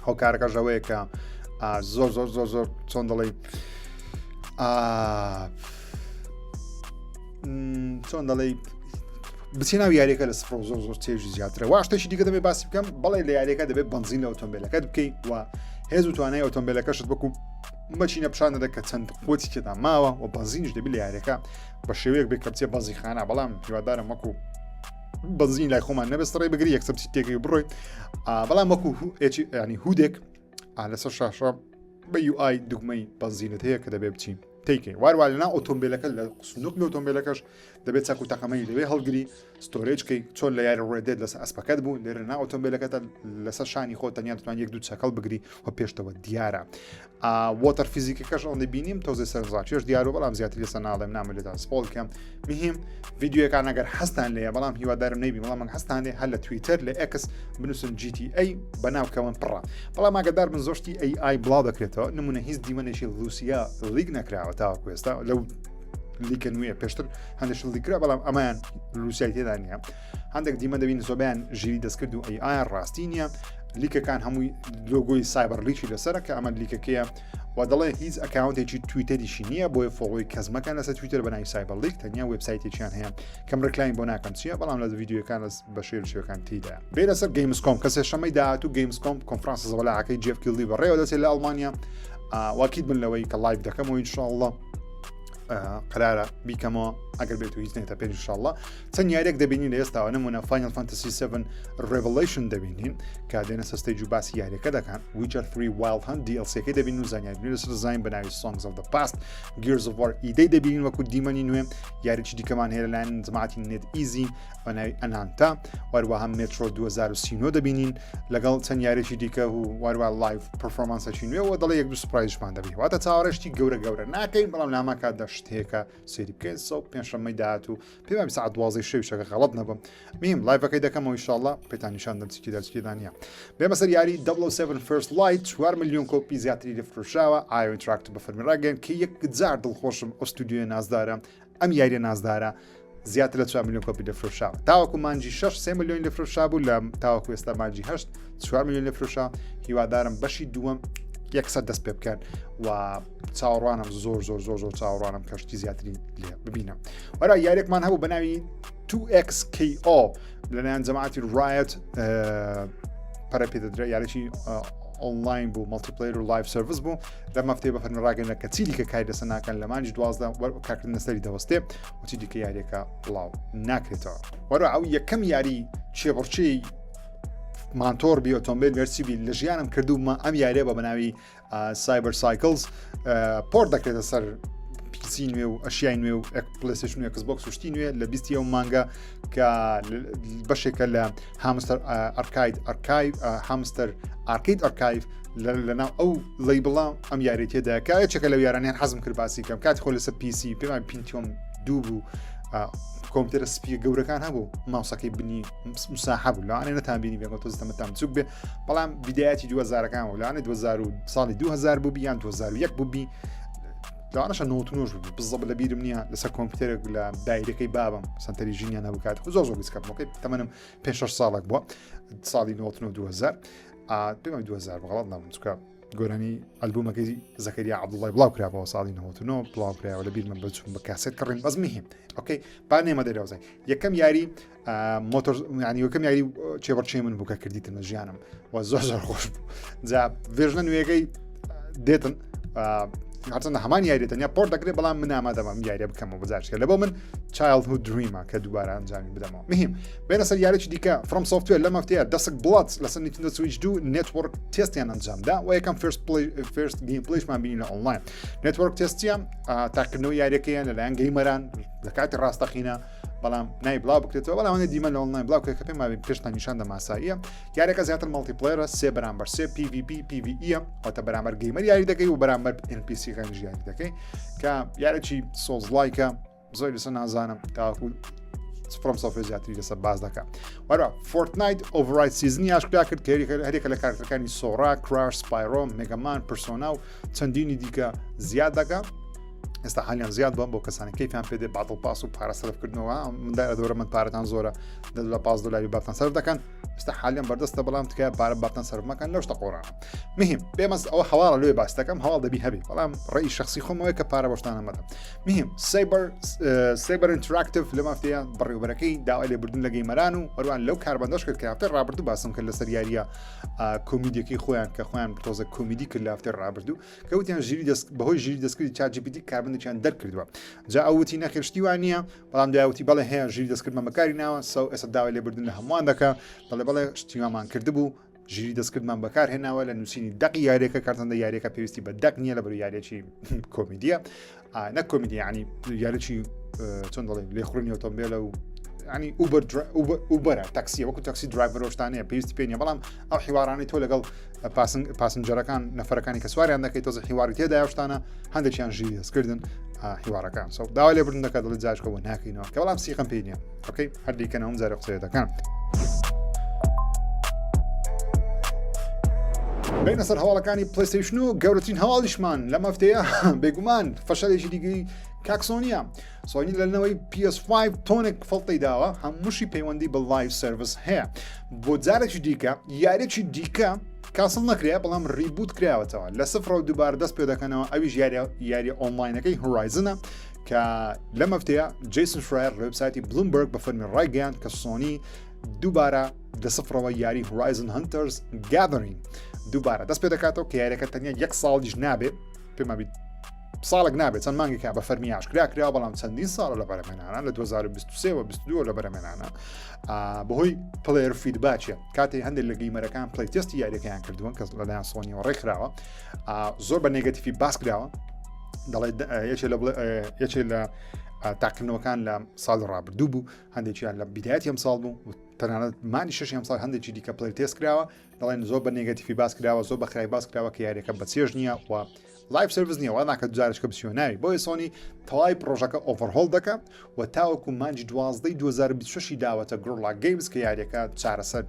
هەوکارەکە ژەوەیە کە زۆر چۆن دەڵێ چۆن دەڵێ بچی ناو یاریەکە لە سفر زۆر چێژی زیاترە وا شتێکی دیکە دەبێت باسی بکەم بەڵێ لە یاریەکە دەبێت بنزین لە ئۆتۆمبیلەکەت بکەیت و هێز و توانای ئۆتۆمبیلەکەشت بکو مەچینە پیشان دەدە کە چەند قوتی تێدا ماوە و بنزینش دەبێت لە یاریەکە بە شێوەیەک بێت کە بچێ بەنزینخانە بەڵام هیوادارم وەکو بنزین لای خۆمان نەبێستڕێ بگری یەکسەر بچیت تێکەوە بڕۆیت بەڵام وەکو ینی هودێک لەسەر شاشە بە UI دوگمەی بنزینت هەیە کە دەبێت بچین تێکەی وارووا لەنا ئۆتۆمبیلەکە لە سنووک لە ئۆتۆمبیلەکەش دەبێت چاک و تەقەمەی لەوێ هەڵگری ستۆرێجکەی چۆن لە یاری ڕێدێت لەسەر ئەسپەکەت بوو لێرە نا ئۆتۆمبیلەکەتە لەسەر شانی خۆ تەنیا دەتوان یەک دوو چەکەڵ بگری و پێشتەوە دیارە وۆتەر فیزیکەکەش ئەوەندە بینیم تۆزێ سەرنجڕاکێش دیار و بەڵام زیاتر لەسەر ناڵێم نامەلێتان سپۆڵ بکەم مهم ڤیدیۆیەکان ئەگەر هەستان لێیە بەڵام هیوادارم نەیبی بەڵام من هەستان لێ هەر لە تویتەر لە ئێکس بنووسن GTA بەناوکەون پڕە بەڵام ئاگادار بن زۆشتی AI بڵاو دەکرێتەوە نمونە هیچ دیمەنێکی رووسیا لیگ نەکراوە تاوەکو ئێستا لەو لیکە نوێ پێشتر هەندێک لیکرا بەڵام ئەمایان رووسای تێدا نیە هەندێک دیمە دەبین زۆبیان ژیری دەستکرد و AI ڕاستی نییە لیکەکان هەمووی لۆگۆی سایبەر لیکی لەسەرە کە ئەمە لیکەکەیە و دەڵێ هیچ ئەکاونتێکی تویتەریشی نییە بۆیە فۆڵۆی کەزمەکان لەسەر تویتەر بەناوی سایبەر لیک تەنیا وێبسایتێکیان هەیە کەم ڕکلاین بۆ ناکەم چییە بەڵام لە ڤیدیۆکان بە شێوەکان تێدا بێ لەسەر گەیمسکۆم کەسێ شەمەی داهاتوو گەیمسکۆم کۆنفرانسە زەوەلاعەکەی جێف کیڵدی بەڕێوە دەچێت لە ئەڵمانیا واکیت بن لەوەی کە لایڤ دەکەمەوە ئینشاءڵڵە قرارە بیکەمەوە ئەگەر بێت و هیچ نێتە پێ ئینشاءڵڵە چەند یاریێک دەبینین لە ئێستاوە نمونە فاینل فانتەسی 7 ریڤلیشن دەبینین کە دێنە سەستەیج و باسی یاریەکە دەکەن ویچەر 3 وایلد هەند DLC-ەکەی دەبین و زانیاری لەسەر زین بەناوی Songs of the Past Gears of War ئیدەی دەبینین وەکو دیمەنی نوێ یاریی دیکەمان هەیە لەلایەن جەماعەتی نێت ئیزی بەناوی ئەنانتا وەروەها مێترۆ 2039 دەبینین لەگەڵ چەند یاریێکی دیکە و وەروە لایڤ پرفۆرمانسێکی نوێەوە دەڵێ یەک دو سوپرایزمان دەبێت واتە چاوەڕێشتی گەورە ناکەین بەڵام ناماکات دە شتێکە سێری بکەین سەو پێنجشەممەی داهاتوو پێم ساعت 12 شەویشەکە غەڵەت نەبم میم لایڤەکەی دەکەمەوە ئینشاءڵڵە پێتان نیشان دەم چی دەرچکیدانە بێمە سەر یاری 007 First Light 4 ملیۆن کۆپی زیاتری لەفرۆشاوە ئایا ئینتراکتیڤ بە فەرمی ڕاگەن کە یەکجار دڵخۆشم ئەو ستودیۆی نازدارە ئەم یاریە نازدارە زیاتر لە 4 ملیۆن کۆپی لەفرۆشاوە تاوەکو مانجی 6 3 ملیۆن لەفرۆشا بوو لە تاوەکو ئێستا مانجی 8 4 ملیۆن لەفرۆشا هیوادارم بەشی دووەم یەکسەر دەست پێ بکەن و چاوەڕوانم زۆر چاوەڕوانم کەشتی زیاتری لێ ببینم وەرا یاریێکمان هەبوو بەناوی 2XKO لەلایەن جەماعەتی ڕایەت پەرە پێدەدرا یاریی ئۆنلاین بوو مەڵتیپلەیر و لایڤ سەرڤیس بوو لە مەفتەی بە فەرمی ڕاگەنە کە چی دیکە کاری لەسەر ناکەن لە مانجی 12 کارکردنە سەری دەوەستێ و چی دیکە یاریەکە بڵاو ناکرێتەوە وەرە ئەو یەکەم یاری چێبڕچی مانتۆر بی ئۆتۆمبیل مێرسیبی لە ژیانم کردومە ئەم یاریە بە بەناوی سایبەر سایکلز پۆرت دەکرێتە سەر پیسی نوێ و ئەشیای نوێ و پلەیستەیشن و ئێکسبۆکس و شتی نوێ لە 20 ئەو مانگە کە بەشێکە لە هامستەر ئارکید ئەرکایڤ لەناو ئەو لەیبڵە ئەم یاری تێدایە کە یەکێکە لەو یارانیان حەزم کرد باسی کەم کاتی خۆ لەسەر پیسی پێمان پینتیۆم 2 بوو کۆمپیوتەرە سپیە گەورەکان هەبوو ماوسەکەی بنی مساحە بوو لەوانێ نەتانبینی بێگە تۆزتەمەتان بچووک بێ بەڵام بیدایەتی 2000ەکان و لەوانێ 2000 ساڵی 2000 بوو بیان 2001 بووبی لەوانەشە 99 بوو بزەب لە بیرم نییە لەسەر کۆمپیوتەرێک لە دایرەکەی بابم سنتەری ژینیان هەبوو کات زۆر بیسکەمەکەی تەمەنم 5 ساڵێک بووە ساڵی 2000 پێم 2000 بەغەڵەت ناوم چکە گۆرانی ئەلبومەکەی زەکەریا عەبدوڵڵای بڵاو کراوە ساڵی 99 بڵاو کراوە لە بیرمە بچوم بە کاسێت کڕین بەس میهیم ئۆکەی با نێمە دەرەوزای یەکەم یاری مۆتۆر ینی یەکەم یاری چێبەڕچێ من بوو کە کردیتن لە ژیانم و زۆر خۆش بوو جا ڤێژنە نوێگەی دێتن هەرچەندە هەمان یاریێتە یا پۆرت دەکرێت بەڵام من ئامادەم یاریە بکەمەوە بەجارشکە لە بۆ من چایلدهود دریمە کە دووبارە ئەنجامی بدەمەوە مهم بێنە سەر یاریی دیکە فڕۆم سۆفتوێر لەم هەفتەیە دەستک بڵات لەسەر نیتندە سویچ 2 نێتوەرک تێستیان ئەنجامدا و یەکەم فێرست گیم پلەیشمان بینی لە ئۆنلاین نێتوەرک تێستیان تاکردنەوە یاریەکەیان لەلایەن گەیمەران لە کاتی ڕاستەقینە بەڵام نای بڵاو بکرێتەوە بەڵامانە دیمە لە ئۆنلاین بڵاو کە پێم مابین پێشتا نیشان دەماساییە یاریەکە زیاتر مەڵتیپلەیرە 3 بەرامبەر 3 PVP PVE واتە بەرامبەر گەیمەر یاری دەکەی و بەرامبەر NPC خەنج یاری دەکەی کە یارێکی سۆزلایکە زۆر لەسەر نازانم تاکو فڕۆم سۆفێ زیاتری لەسەر باز دەکە وەرە فۆرتنایت ئۆڤرایت سیزنی ئاشکرا کرد کە هەرێکە لە کارتەکانی سۆرا کراش سپایرۆ مێگەمان پرسۆنا و چەندینی دیکە زیاد دەکە ئێستا حالیان زیاد بم بۆ کەسانی کەیفیان پێدێ باتڵ پاس و پارە سەرفکردنەوە مندای دەورە من پارەتان زۆرە لە $5 باتان سەرف دەکەن ئێستا حالیان بەردەستە بەڵام تکە پارە باتان سەرف مەکەن لەو شتە قۆڕانە مهم بێمەس ئەوە هەواڵە لێ باس دەکەم هەواڵ دەبی هەبی بەڵام ڕێی شخصی خۆمەوەی کە پارە بەشتانە مەدەم مهم سایبەر ئینتراکتیڤ لە مافتەیە بڕێوبەرەکەی داوای لێبوردن لە گەیمەران و هەروان لەو کاربەندەش کرد کە هەفتەی ڕابردوو باسم کرد لەسەر یاریە کۆمیدیەکەی خۆیان کە خۆیان تۆزە کۆمیدی کرد لە هەفتەی ڕابردوو کە وتیان بەهۆی ژیری دەستکردی ChatGPT کاربندێکیان دەرکردووە جا ئەوتی نەخێشتیوان نییە بەڵام داوتی بەڵێ هەیە ژیری دەستکردمە بەکاری ناوە سەو ئێستا داوای لێبوردن لە هەمووان دەکە بەڵێ شتیوامان کردبوو ژیری دەستکردمان بەکار هێناوە لە نووسینی دەقی یاریەکە کارتەندە یاریەکە پێویستی بە دەق نییە لە بەر یاریەکی کۆمیدیە نە کۆمیدی ینی یاریی چۆن دەڵێ لێخوڕنی ئۆتۆمبیلە و ینی ئوبەرە تاکسیە وەکو تاکسی درایڤەرۆشتانەیە پێویستی پێنیە بەڵام ئەو حیوارانی تۆ لەگەڵ پاسنجەرەکان نەفەرەکانی کە سواریان دەکەیت تۆزە حیواری تێدا شتانە هەندێکیان ژیری دەستکردن حیوارەکان سەو داوا لێبوردن دەکات دەڵێت جاژکەوە ناکەینەوە کە بەڵام سیقم پێ نییە ئۆکەی هەردیکەنەوە ئەم جارە قسەیە دەکەن بینە سەر هەواڵەکانی پلەیستەیشن و گەورەترین هەواڵیشمان لەم هەفتەیە بێگومان فەشەلێکی دیگەی کاکسۆنیە سۆنی لەنەوەی PS5 تۆنێک فەڵتەی داوە هەمووشی پەیوەندی بە لایڤ سەرڤیس هەیە بۆ جارێکی دیکە یارێکی دیکە کاسڵ نەکرێ بەڵام ریبوت کراوەتەوە لە سفر و دووبارە دەست پێ دەکەنەوە ئەویش یاری ئۆنلاینەکەی هۆرایزنە کە لەم هەفتەیە جیسن شرایر لە وێبسایتی بلومبەرگ بە فەرمی ڕایگەیاند کە سۆنی دووبارە دەسفرەوە یاری هۆرایزن هەنتەرز گاذرینگ دووبارە دەست پێ دەکاتەوە کە یاریەکە تەنیا 1 ساڵیش نابێت پێمەبیت ساڵێک نابێت چەند مانگێکا بە فەرمی ئاشکرا کرا بەڵام چەندین ساڵە لە بەرەمێنانە لە 2023 و 22 لە بەرەمێنانە بەهۆی پلەیر فیدباچە کاتێ هەندێک لە گەیمەرەکان پلەیتستی یاریەکەیان کردووە کە لەلایەن سۆنیەوە ڕێکخراوە زۆر بە نێگەتیڤی باس کراوە دەڵێ یەکێ لە تاکردنەوەکان لە ساڵ ڕابردوو بوو هەندێکیان لە بیدایەتی ئەم ساڵ بوو تەنانەت مانی 6 ساڵ هەندێکی دیکە پلەی تێست کراوە دەڵێن زۆر بە نێگەتیڤی باس کراوە زۆر بە خرای باس کراوە کە یاریەکە بەچێژ نییە و لایڤ سەرڤیس نییە وا ناکە جارێککە بسیۆناوی بۆیە سۆنی تەواوی پرۆژەکە ئۆڤەرهۆڵ دەکە و تاوەکو مانجی 12 2026 داوەتە گڕڵا گەیمز کە یاریەکە چارەسەر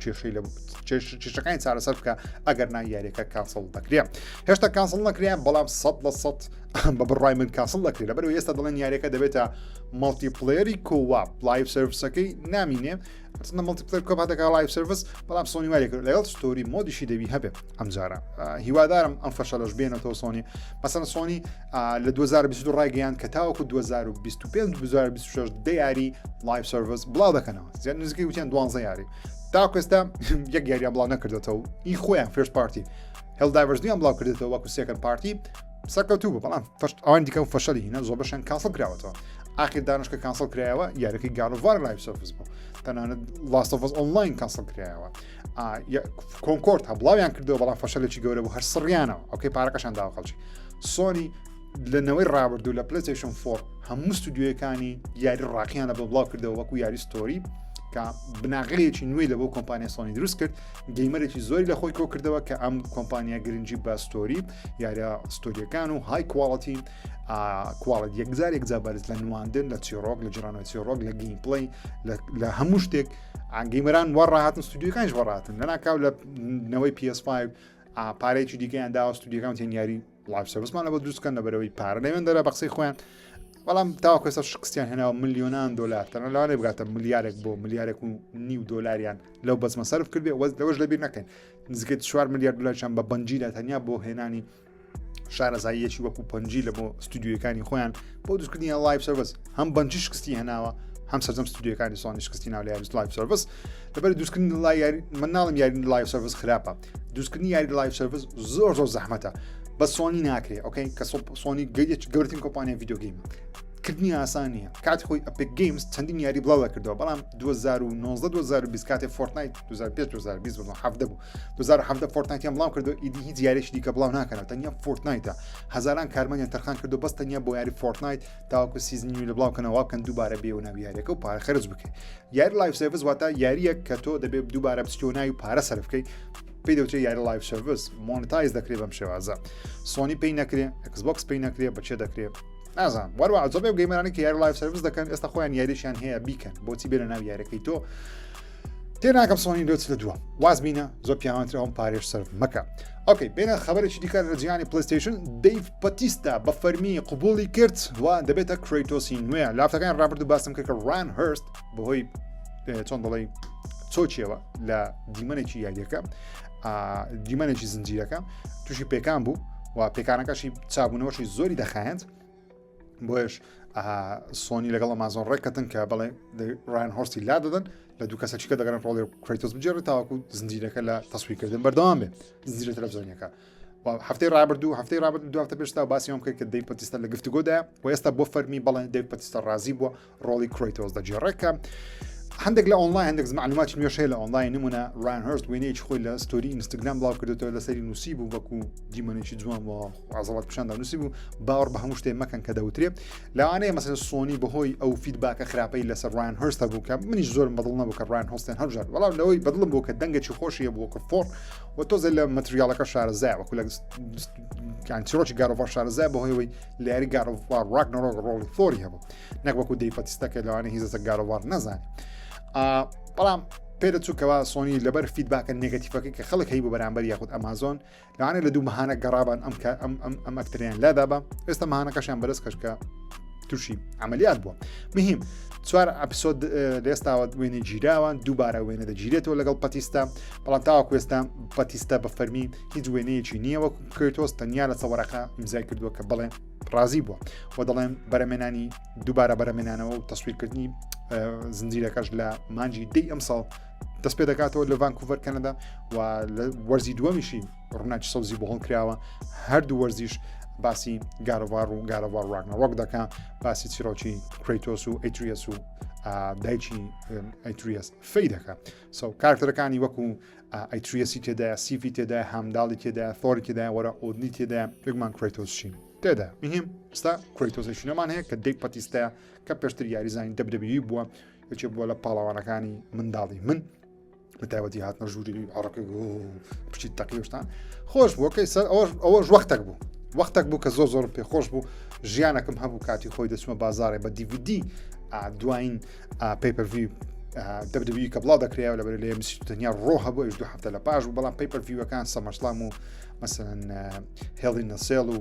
کێشەکانی چارەسەر بکە ئەگەر نا یاریەکە کانسڵ دەکرێت هێشتا کانسڵ نەکرێن بەڵام 100% بە بڕای من کانسڵ دەکرێت لەبەرەوە ئێستا دەڵێن یاریەکە دەبێتە مەڵتیپلەیەری کۆواپ لایڤ سەرڤیسەکەی نامینێ ئەچەندە مەڵتیپلەیر کۆپ هاتەکە لایڤ سەرڤیس بەڵام سۆنی وای کرد لەگەڵ ستۆری مۆدیشی دەبی هەبێت ئەم جارە هیوادارم ئەم فەشەلەش بێنێتەوە سۆنی مەسەن سۆنی لە 2022 ڕایگەیان کە تاوەکو 2025-2026 یاری لایڤ سەرڤیس بڵاو دەکەنەوە زیاد نزیکەی وتیان 12 یاری تاکو ئێستا یەک یاریان بڵاو نەکردێتەوە ئی خۆیان فێرست پارتی هێڵدایڤەرز دویان بڵاو کردێتەوە وەکو سێکەند پارتی سەرکەوتوو بوو بەڵام ئەوان دیکە و فەشەلی هینە زۆر بەشیان کانسڵ کراوەتەوە ئاخر دانشکە کانسڵ کرایەوە یاریەکەی گاڵڤار لایڤ سەرڤیس بوو تەنانەت لاست ئۆف ئەس ئۆنلاین کانسڵ کرایەوە کۆنکۆرد هەبڵاویان کردەوە بەڵام فەشەلێکی گەورە بوو هەر سڕیانەوە ئەوکەی پارەکەشان داوە خەڵکی سۆنی لەنەوەی ڕابردوو لە پلەیستەیشن 4 هەموو ستودیۆیەکانی یاری ڕاقییانە بە بڵاو کردەوە وەکو یاری ستۆری کە بناغەیەکی نوێی لە بۆ کۆمپانیا سۆنی دروست کرد گەیمەرێکی زۆری لە خۆی کۆ کردەوە کە ئەم کۆمپانیا گرنگی بە ستۆری یاریە ستۆریەکان و های کواڵەتی کواڵەت یەکجار یەکجابارز لە نواندن لە چیرۆک لە جرانەوەی چیرۆک لە گەیم پلەی لە هەموو شتێک گەیمەران وەڕاهاتن ستودیۆکانیش وەڕاتن لەناکاو لە نەوەی PS5 پارەیەکی دیکەیان داوە ستودیۆکان تێن یاری لایڤ سەرڤیسمان بۆ دروستکەن لەبەرەوەی پارە لەوێن دەرە بە قسەی خۆیان بەڵام تاوەکو ئێستا شکستیان هێناوە ملیۆنان دۆلار تەنها لەوانەیە بگاتە ملیارێک بۆ ملیارێک و نیو دۆلاریان لەو بەزمە سەرف کردێ لەوەش لەبیر نەکەین نزیکەی 4 میلیارد دۆلارشان بە پەنجیدا تەنیا بۆ هێنانی شارەزاییەکی وەکو پەنجی لە بۆ ستودیۆیەکانی خۆیان بۆ دروستکردنی لایڤ سەرڤیس هەم بەنجی شکستی هێناوە هەم سەرجەم ستودیۆکانی سۆنی شکستی ناو لە یاری لایڤ سەرڤیس لەبەر دروستکردنی یاری من ناڵم یاری لایڤ سەرڤیس خراپە دروستکردنی یاری لایڤ سەرڤیس زۆر زەحمەتە بە سۆنی ناکرێت ئۆکەی کە سۆنی گەورەترین کۆمپانیا ڤیدیۆ گەیمە کردنی ئاسانیە کاتی خۆی ئەپێک گەیمز چەندین یاری بڵاو کردەوە بەڵام 2019-2020 کاتێ فۆرتنایت 2005-2020 بوو 2017 فۆرتنایتیان بڵاو کردەوە ئیدی هیچ یاریشی دیکە بڵاو ناکەنەوە تەنیا فۆرتنایتە هەزاران کارمەندیان تەرخان کردو بەس تەنیا بۆ یاری فۆرتنایت تاوەکو سیزنی لە بڵاوکەنەوە بکەن دووبارە بێ و ناوی یاریەکە و پارە خەرج بکەیت یاری لایڤ سەرڤیس واتە یاریەک کە تۆ دەبێت دووبارە بچیتەوە ناوی پارە سەرف بکەیت پێی دەوترێت یاری لایڤ سەرڤیس مۆنتایز دەکرێت بەم شێوازە سۆنی پێی نەکرێت ئێکسبۆکس پێی نەکرێت بەچێ دەکرێت نازان وەروە زۆر گەیمەرانی کە یاری لایڤ سەرڤیس دەکەن ئێستا خۆیان یاریشیان هەیە بیکەن بۆچی بێنە ناو یاریەکەی تۆ تێناکەم سۆنی لۆچ لە دووە واز بینە زۆر پیاوانتر ئەوم پارێش سەرف مەکە ئۆکەی بێنە خەبەرێکی دیکە لە جیهانی پلەیستەیشن دەیڤ پەتیستە بە فەرمی قبوڵی کرد و دەبێتە کرەیتۆسی نوێ لافتەکان ڕابردوو باسم کرد کە ڕان هەرست بەهۆی چۆن دەڵێ چۆچیەوە لە دیمەنێکی یاریەکە دیمەنێکی زنجیرەکە تووشی پێکان بوو و پێکانەکەشی چابوونەوەشی زۆری دەخایەنت بۆیش سۆنی لەگەڵ ئەمازۆن ڕێککەتن کە بڵێ ڕایان هۆرستی لا دەدەن لە دوو کەسەکە دەگەڕن ڕۆڵی کرەیتۆس بجێڕێت تاوەکو زنجیرەکە لە تەسویرکردن بەردەوام بێت زنجیرە تەلەڤیزۆنیەکە هەفتەی ڕابردوو دو هەفتە پێشتا باسیەوەم کرد کە دەیڤ پەتیستە لە گفتوگۆدایە و ئێستا بۆ فەرمی بەڵێن دەیڤ پەتیستە ڕازی بووە ڕۆڵی کرەیتۆس دەجێڕێکە هەندێک لە ئۆنلاین هەندێک معلوماتی نوێشەیە لە ئۆنلاین نمونە ڕان هەرست وێنەیەکی خۆی لە ستۆری ئینستاگرام بڵاو کردێتەوە لەسەری نووسی بوو وەکو دیمەنێکی جوان بۆ عەزەڵات پیشاندا نووسی بوو باوەڕ بە هەموو شتێک مەکەن کە دەوترێت لەوانەیە مەسەلەن سۆنی بەهۆی ئەو فیدباکە خراپەی لەسەر ڕان هەرستە بوو کە منیش زۆرم بەدڵ نەبوو کە ڕان هەرستیان هەڵبژار بەڵام لەوەی بەدڵم بوو کە دەنگێکی خۆشیە بوو کە فۆر و تۆزە لە مەتریالەکە شارەزای وەکو لە چیرۆکی گارۆڤار شارەزای بەهۆی ئەوەی لە یاری گارۆڤار ڕاگنەرۆک ڕۆڵی فۆری هەبوو نەک وەکو دەیڤ پەتیستە کە لەوانەیە هیچ گارۆڤار نەزانێت بەڵام پێدە چووکەوە سۆنی لەبەر فیدباکە نێگەتیڤەکەی کە خەڵک هەی بۆ بەرامبەر یاخود ئەمازۆن لەوانەیە لە دوو مەهانە گەڕابان ئەم ئەکتریان لادابە ئێستا مەهانەکەشیان بەرز کەشکە تووشی عملیات بووە مهم 4 ئەپیسۆد لە ئێستاوە وێنەی گیراوە دووبارە وێنە دەگیرێتەوە لەگەڵ پەتیستە بەڵام تاوەکو ئێستا پەتیستە بە فەرمی هیچ وێنەیەکی نییە وەکو کرەیتۆس تەنیا لە چەوەڕەکە ئیمزای کردووە کە بڵێن ڕازی بووە و دەڵێن بەرەمێنانی دووبارە بەرەمێنانەوە و تەسویرکردنی زنجیرەکەش لە مانجی دەی ئەمساڵ دەست پێ دەکاتەوە لە ڤانکوڤەر کەنەدا و لە وەرزی دووەمیشی ڕووناکی سەوزی بۆ هەڵکراوە هەردوو وەرزیش باسی گارۆڤار و گارۆڤار ڕاگنەرۆک دەکا باسی چیرۆکی کرەیتۆس و ئەیتریەس و دایکی ئەیتریەس فەی دەکا کارکتەرەکانی وەکو ئەیتریەسی تێدایە سیفی تێدایە هەمداڵی تێدایە فۆری تێدایە وەرە ئۆدنی تێدایە پێکمان کرەیتۆسشین تێدا مهم ستا کرەیتۆسێشنەمان هەیە کە دەیڤ پەتیستەیە کە پێشتر یاریزانی دەبدەبی بووە یەکێک بووە لە پاڵاوانەکانی منداڵی من بەتایبەتی هاتنە ژووری عڕەکە پچیت تەقیشتان خۆش بووە کەی سەر ئەوەش وەختێک بوو وەختێک بوو کە زۆر پێخۆش بوو ژیانەکەم هەبوو کاتی خۆی دەچمە بازارێ بە DVD دوایین پەیپەرویو دەبدەبی کە بڵاو دەکرێەوە لەبەر لێ تەنیا ڕۆ هەبوو ئەوش 2 هەفتە لە پاش بوو بەڵام پەیپەرویوەکان سەمەرسلام و مەسەلەن هێڵی نەسێڵ و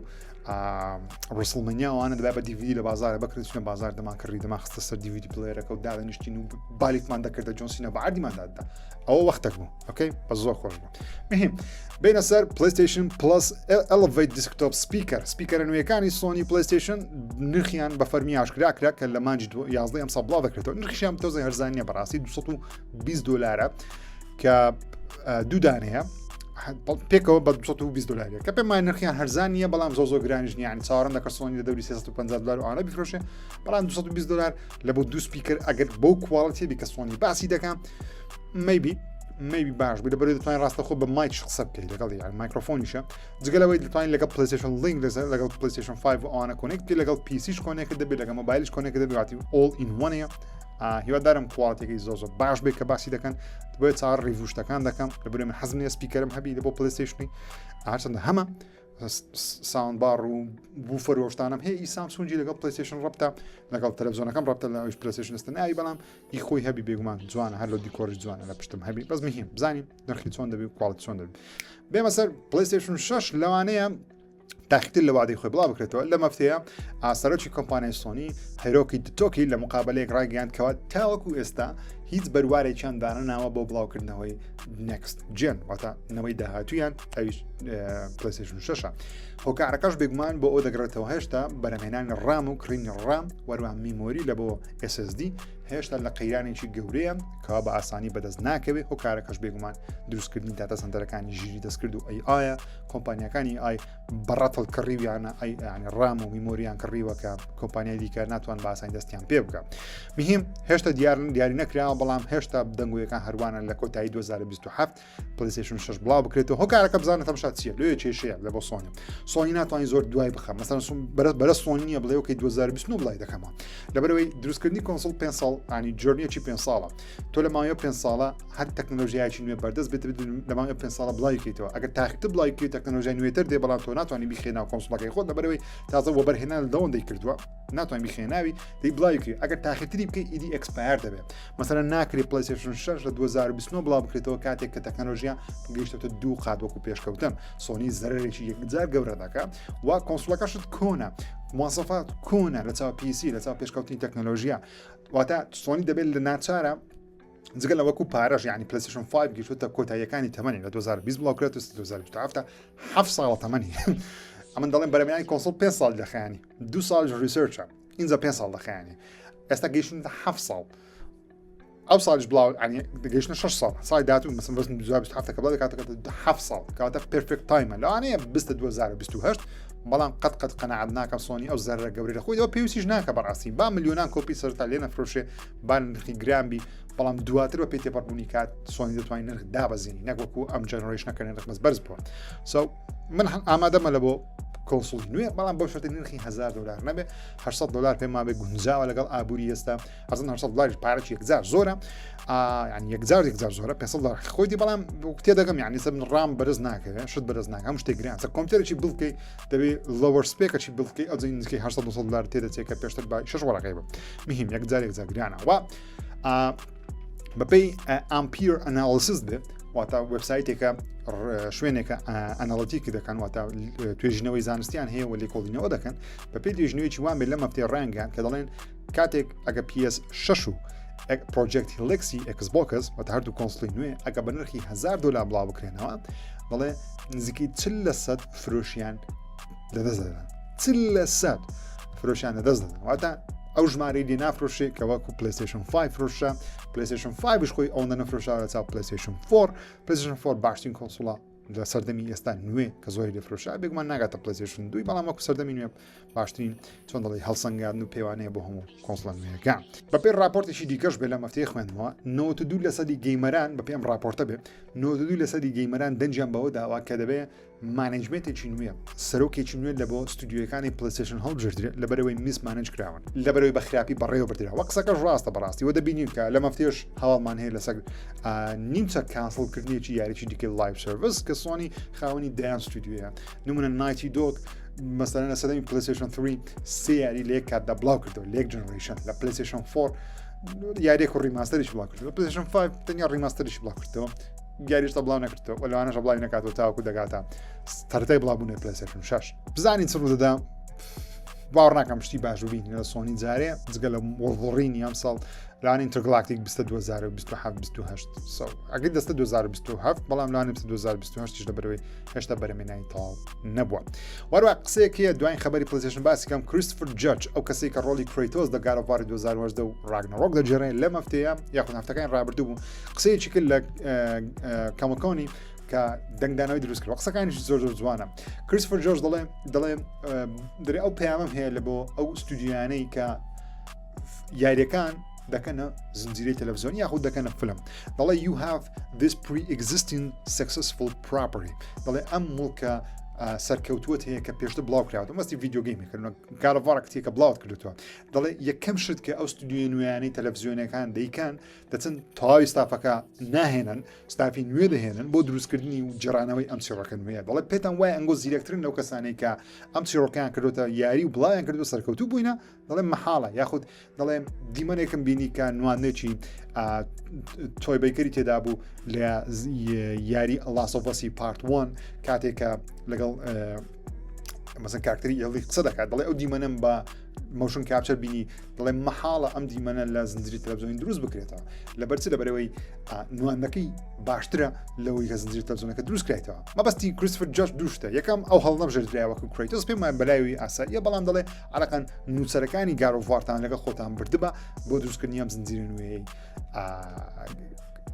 ڕسڵمەنیاوانە دەبێت بە DVD لە بازارە بکرێتچنە بازار دەمان کڕی دەما خستە سەر DVD پلەیەرەکە و دادەنیشتین و بالیتمان دەکردە جۆنسینە بە عردیماندادا ئەوە وەختێک بوو ئۆکەی بە زۆر خۆش بوو مهم بینە سەر پلەیستەیشن پلس ئەلڤیت دیسکتۆپ سپیکەرە نوێیەکانی سۆنی پلەیستەیشن نرخیان بە فەرمی ئاشکرا کرا کە لە مانجی 11 ئەمساڵ بڵاو دەکرێتەوە نرخیان تۆزە هەرزانیە بەڕاستی $220 کە دوو دانەیە پێکەوە بە 220 دلار کە پێمان نرخیان هەرزان نیە بەڵام زۆ گرانیش نیان چاوەڕم دەکە سۆنی لە دەوری 350 دلار ئەوانە بیفرۆشێ بەڵام 220 دلار لە بۆ دوو سپیکەر ئەگەر بەو کواڵیتی بی کە سۆنی باسی دەکەم maybe باش بێ لەبەرەوەی دەتوانین ڕاستەخۆ بە مایک قسە بکەیت لەگەڵ یان مایکرۆفۆنیشە جگەلەوەی دەتوانین لەگەڵ پلەیستەیشن لینک لەگەڵ پلەیستەیشن 5 ئەوانە کۆنێکت لەگەڵ پیسیش کۆنێکت دەبێت لەگەڵ مۆبایلش کۆنێکت دەبێت all in one هیوادارم کواڵیتێکی زۆ باش بێت کە باسی دەکەن بێت چاوەڕ ڕیڤوشتەکان دەکەم لەبەرەوەی من حەزم نییە سپیکەرم هەبی لە بۆ پلەیستەیشنی هەرچەندە هەمە ساوند بار و بوفەر وەشتانم هەیە ئی سامسونجی لەگەڵ پلەیستەیشن ڕەبتە لەگەڵ تەلەڤیزۆنەکەم ڕەبتە لە ئەوش پلەیستەیشن ئەستن ئای بەڵام ئی خۆی هەبی بێگومان جوانە هەر لە دیکۆری جوانە لە پشتم هەبی بەس مهم بزانین نرخی چۆن دەبێت کواڵیتی چۆن دەبێت بێمە سەر پلەیستەیشن 6 لەوانەیە تاخیتر لە وادەی خۆی بڵاو بکرێتەوە لە مەفتەیە ئاسەرۆکی کۆمپانیای سۆنی هەیرۆکی دتۆکی لە مقابلەیەک ڕاگەیاندکەوە تاوەکو ئێستا هیچ بەروارێکیان دانەناوە بۆ بڵاوکردنەوەی next gen واتە نەوەی داهاتویان ئەویش پلەیستەیشن 6 هۆکارەکەش بێگومان بۆ ئەو دەگرێتەوە هێشتا بەرەمێنانی ڕام و کڕینی ڕام وەروان میمۆری لە بۆ SSD هێشتا لە قەیرانێکی گەورەیە کەوا بە ئاسانی بەدەست ناکەوێت هۆکارەکەش بێگومان دروستکردنی داتا سەنتەرەکانی ژیری دەستکرد و ئایا کۆمپانیەکانی ئای بەڕەتڵ کڕیویانە ئەیانی ڕام و میمۆریان کڕیوە کە کۆمپانیای دیکە ناتوان بە ئاسانی دەستیان پێ بکە مهم هێشتا دیاری نەکراوە بەڵام هێشتا دەنگویەکان هەروانە لە کۆتایی 2027 پلەیستەیشن 6 بڵاو بکرێتەوە هۆکارەکە بزانە تەماشا چییە لێ کێشەیە لە بۆ سۆنی ناتوانین زۆر دوای بخەم مەسەڵەن بەرە سۆنی نییە بڵێ وەکەی 2029 بڵای دەکەمەوە لەبەرەوەی دروستکردنی کۆنسۆڵ 5 ساڵ ئانی جۆرنیەکی 5 ساڵە تۆ لە ماوەیە 5 ساڵە هەر تەکنۆلۆژیایکی نوێ بەردەست بێت لە ماوەیە 5 ساڵە بڵای بکەیتەوە ئەگەر تاخیرتر بڵای بکەیت تەکنۆلۆژیای نوێتر دێ بەڵام تۆ ناتوانانی بیخێناو کۆنسۆڵەکەی خۆت لەبەرەوەی تازە وەبەرهێنان لە دەوەندەی کردووە ناتوانین بیخێناوی دەی بڵای بکەیت ئەگەر تاخیرتری بکەیت ئیدی ئەکسپایر دەبێت مەسەڵەن ناکرێت پلەیستەیشن 6 لە 2029 بڵاو بکرێتەوە کاتێک کە تەکنۆلۆژیا گەیشتێتە 2 قات وەکو پێشکەوتن سۆنی زەرێکی یەکجار گەورە دەکات وا کۆنسۆڵەکەشت کۆنە مواصفات کۆنە لە چاو پیسی لە چاو پێشکەوتنی تەکنۆلۆژیا واتە سۆنی دەبێت لە ناچارە جگەل لەوەکو پارەژ ینی پلەیستەیشن 5 گەیشتوتە کۆتاییەکانی تەمەنی لە 2020 بڵاو کرێت 2027 7 ساڵە تەمەنی ئەمن دەڵێن بەرەمێنانی کۆنسۆڵ 5 ساڵ دەخایانی 2 ساڵ ریسێرچە اینجا 5 ساڵ دەخایانی ئێستا گەیشتنە 7 ساڵ ئەو ساڵش بڵاو گەیشتنە 6 ساڵ سای داهاتوو مەسەڵەن 2027 کە بڵاو دەکاتە 7 ساڵ کاتە پێرفێکت تایمە لەوانەیە 2028 بەڵام قەت قەنەعەت ناکەم سۆنی ئەو زەرە گەورەی خۆی ئەوە پێویستیش ناکە بەڕاستی با ملیۆنان کۆپی سەرتا لێ نەفرۆشێ با نرخی گرانبی بەڵام دواتر بە پێی تێپەڕبوونی کات سۆنی دەتوانین نرخ دابەزێنی نەک وەکو ئەم جەنەڕێشنەکە نرخ بەرز بووە من ئامادەمە لە بۆ کۆنسۆڵی نوێ بەڵام بەو شەرتی نرخی 1000 دلار نەبێ 800 دلار پێما بێ گونجاوە لەگەڵ ئابووری ئێستا ئەزن 800 دلار پارەی یەکجار زۆرە یعنی یەکجار زۆرە 500 دلار خۆیتی بەڵام تێ دەگەم یعنی سەر ڕام بەرز ناکەوێت شت بەرز ناکە هەموو شتێک گران کۆمپیوتەرێکی بڵکەی دەبێت لەوەر سپێکەکی بڵکەی ئەو نزیکەی 800 دلار تێدەچێت کە پێشتر بە 6 وەرەقەی بە مهم یەکجار گرانە و بەپێی ئامپیر ئەنالیسیس بێت واتە وبسایتێکە شوێنێکە ئەنالیتیکی دەکەن واتە توێژینەوەی زانستیان هەیە و لێکۆڵینەوە دەکەن بەپێی توێژنەوەیکی وان بێت لە مەفتەی ڕەنگیان کە دەڵێن کاتێک ئەگە PS6 و پرۆجێکت هیلکسی ئێکسبۆکس واتە هەردوو کۆنسۆڵی نوێ ئەگە بە نرخی 1000 دلار بڵاو بکرێنەوە دەڵێ نزیکەی 40% فرۆشیان لەدەست دەدەن 40% فرۆشیان لەدەست دەدەن واتە ئەو ژمارەی دی نافرۆشێ کە وەکو پلەیستەیشن 5 فرۆشە پلەیستەیشن 5 خۆی ئەوەندە نەفرۆشا لە چاو پلەیستەیشن 4 پلەیستەیشن 4 باشترین کۆنسۆڵە لە سەردەمی ئێستا نوێ کە زۆری لەفرۆشا بێگومان ناگاتە پلەیستەیشن 2 بەڵام وەکو سەردەمی نوێ باشترین چۆن دەڵێ هەڵسەنگاندن و پێوانەیە بۆ هەموو کۆنسۆڵە نوێیەکان بەپێی راپۆرتێکی دیکەش بێ لە مەفتەی خوێندنەوە 92% گەیمەران بەپێی ئەم راپۆرتە بێ 92% گەیمەران دەنجیان بەوە داوا کە دەبێت مانجمنتێکی نوێ سەرۆکێکی نوێ لە بۆ ستودیۆیەکانی پلەیستەیشن هەڵبژێردرا لەبەرەوەی میس مانج کراون لەبەرەوەی بە خراپی بەڕێوە بردرا وە قسەکەش ڕاستە بەڕاستی وە دەبینین کە لە مەفتەیەش هەواڵمان هەیە لەسەر نیمچە کانسڵکردنیەکی یاریی دیکە لایڤ سەرڤیس کە سۆنی خاوەنی دایان ستودیۆیە نمونە نایتی دۆک مەسەلەن لە سەردەمی پلەیستەیشن 3 سێ یاری لە یەک کاتدا بڵاو کردەوە لە یەک جەنەڕیشن لە پلەیستەیشن 4 یاریێک و ڕیماستەریش بڵاو کردەوە پلەیستەیشن 5 تەنیا ڕیماستەریش بڵاو کردەوە یاریشتا بڵاو نەکردەوە و لەوانەش بڵاوی نەکاتەوە تاوەکو دەگاتە تەرتەی بڵاوبوونی پلەیستەیشن 6 بزانین چ ڕوودەدا باوەڕ ناکەم شتی باش ببین لە سۆنی جارێ جگە لە وەڵڕینی ئەم ساڵ لانی ئینتەرگڵاکتیک 2027 ئەگەر دەستە 2027 بەڵام لانی 2028 لە بەرەوەی هێشتا بەرەمێنانی تەواو نەبووە. وەروە قسەیەکیە دوای خەبەری پلەیستەیشن باسی کەم کریستۆفر جەج ئەو کەسێک کە ڕۆلی کرەیتۆس لە God of War 2018 و ڕاگنەڕۆک دەجێڕێن لەم هەفتەیە یاخود هەفتەکانی ڕابردوو بوو قسەیەکی کرد لە کەمەکۆنی کە دەنگدانەوەی دروست کرد قسەکانیش زۆر جوانە. کریستۆفر جەج دەڵێ دەرێ ئەو پەیامەم هەیە لە بۆ ئەو ستودیۆیانەی کە یاریەکان دەکەنە زنجیرەی تەلەڤیزیۆنی یاخود دەکەنە فلم. دەڵێ you have this pre-existing successful property. دەڵێ ئەم مڵکە سەرکەوتووت هەیە کە پێشتر بڵاو کراوە مەستی ڤیدیۆ گەیمێکردن کارەڤارە کتێکە بڵاوت کردوتەوە. دەڵێ یەکەم شت کە ئەو ستودیۆی نوێیانەی تەلەڤیزیۆنەکان دەیکان دەچن تەواوی ستافەکە ناهێنن ستافی نوێ دەهێنن بۆ دروستکردنی و جێڕانەوەی ئەم چیرۆکە نوێیە. دەڵێ پێتان وایە ئەنگۆ زیرەکترن لەو کەسانەی کە ئەم چیرۆکەیان کردوتە یاری و بڵاویان کردو سەرکەوتوو بووینە دەڵێ مەحاڵە یاخود دەڵێ دیمەنێکم بینی کە نوانێکی تۆی بەیکەری تێدا بوو لە یاری لاسۆڤەسی پارت 1 کاتێکە لەگەڵ مەسن کاکتری یڵی قسە دەکات دەڵێ ئەو دیمەنم بە مۆشن کاپچەر بینی دەڵێ مەحاڵە ئەم دیمەنە لە زنجیری تەلەڤیزیۆنی دروست بکرێتەوە لەبەرچی لەبەرەوەی نوانەکەی باشترە لەوەی کە زنجیری تەلەڤیزیۆنەکە دروست کرێتەوە. مەبەستی کریستۆفر جەج دووشتە یەکەم ئەو هەڵنەبژێردراوەکو کرێتۆس پێمان بەلایوی ئاساییە بەڵام دەڵێ عەلەقەن نووسەرەکانی God of Warتان لەگە خۆتان بردبە بۆ دروستکردنی ئەم زنجیرە نوێیەی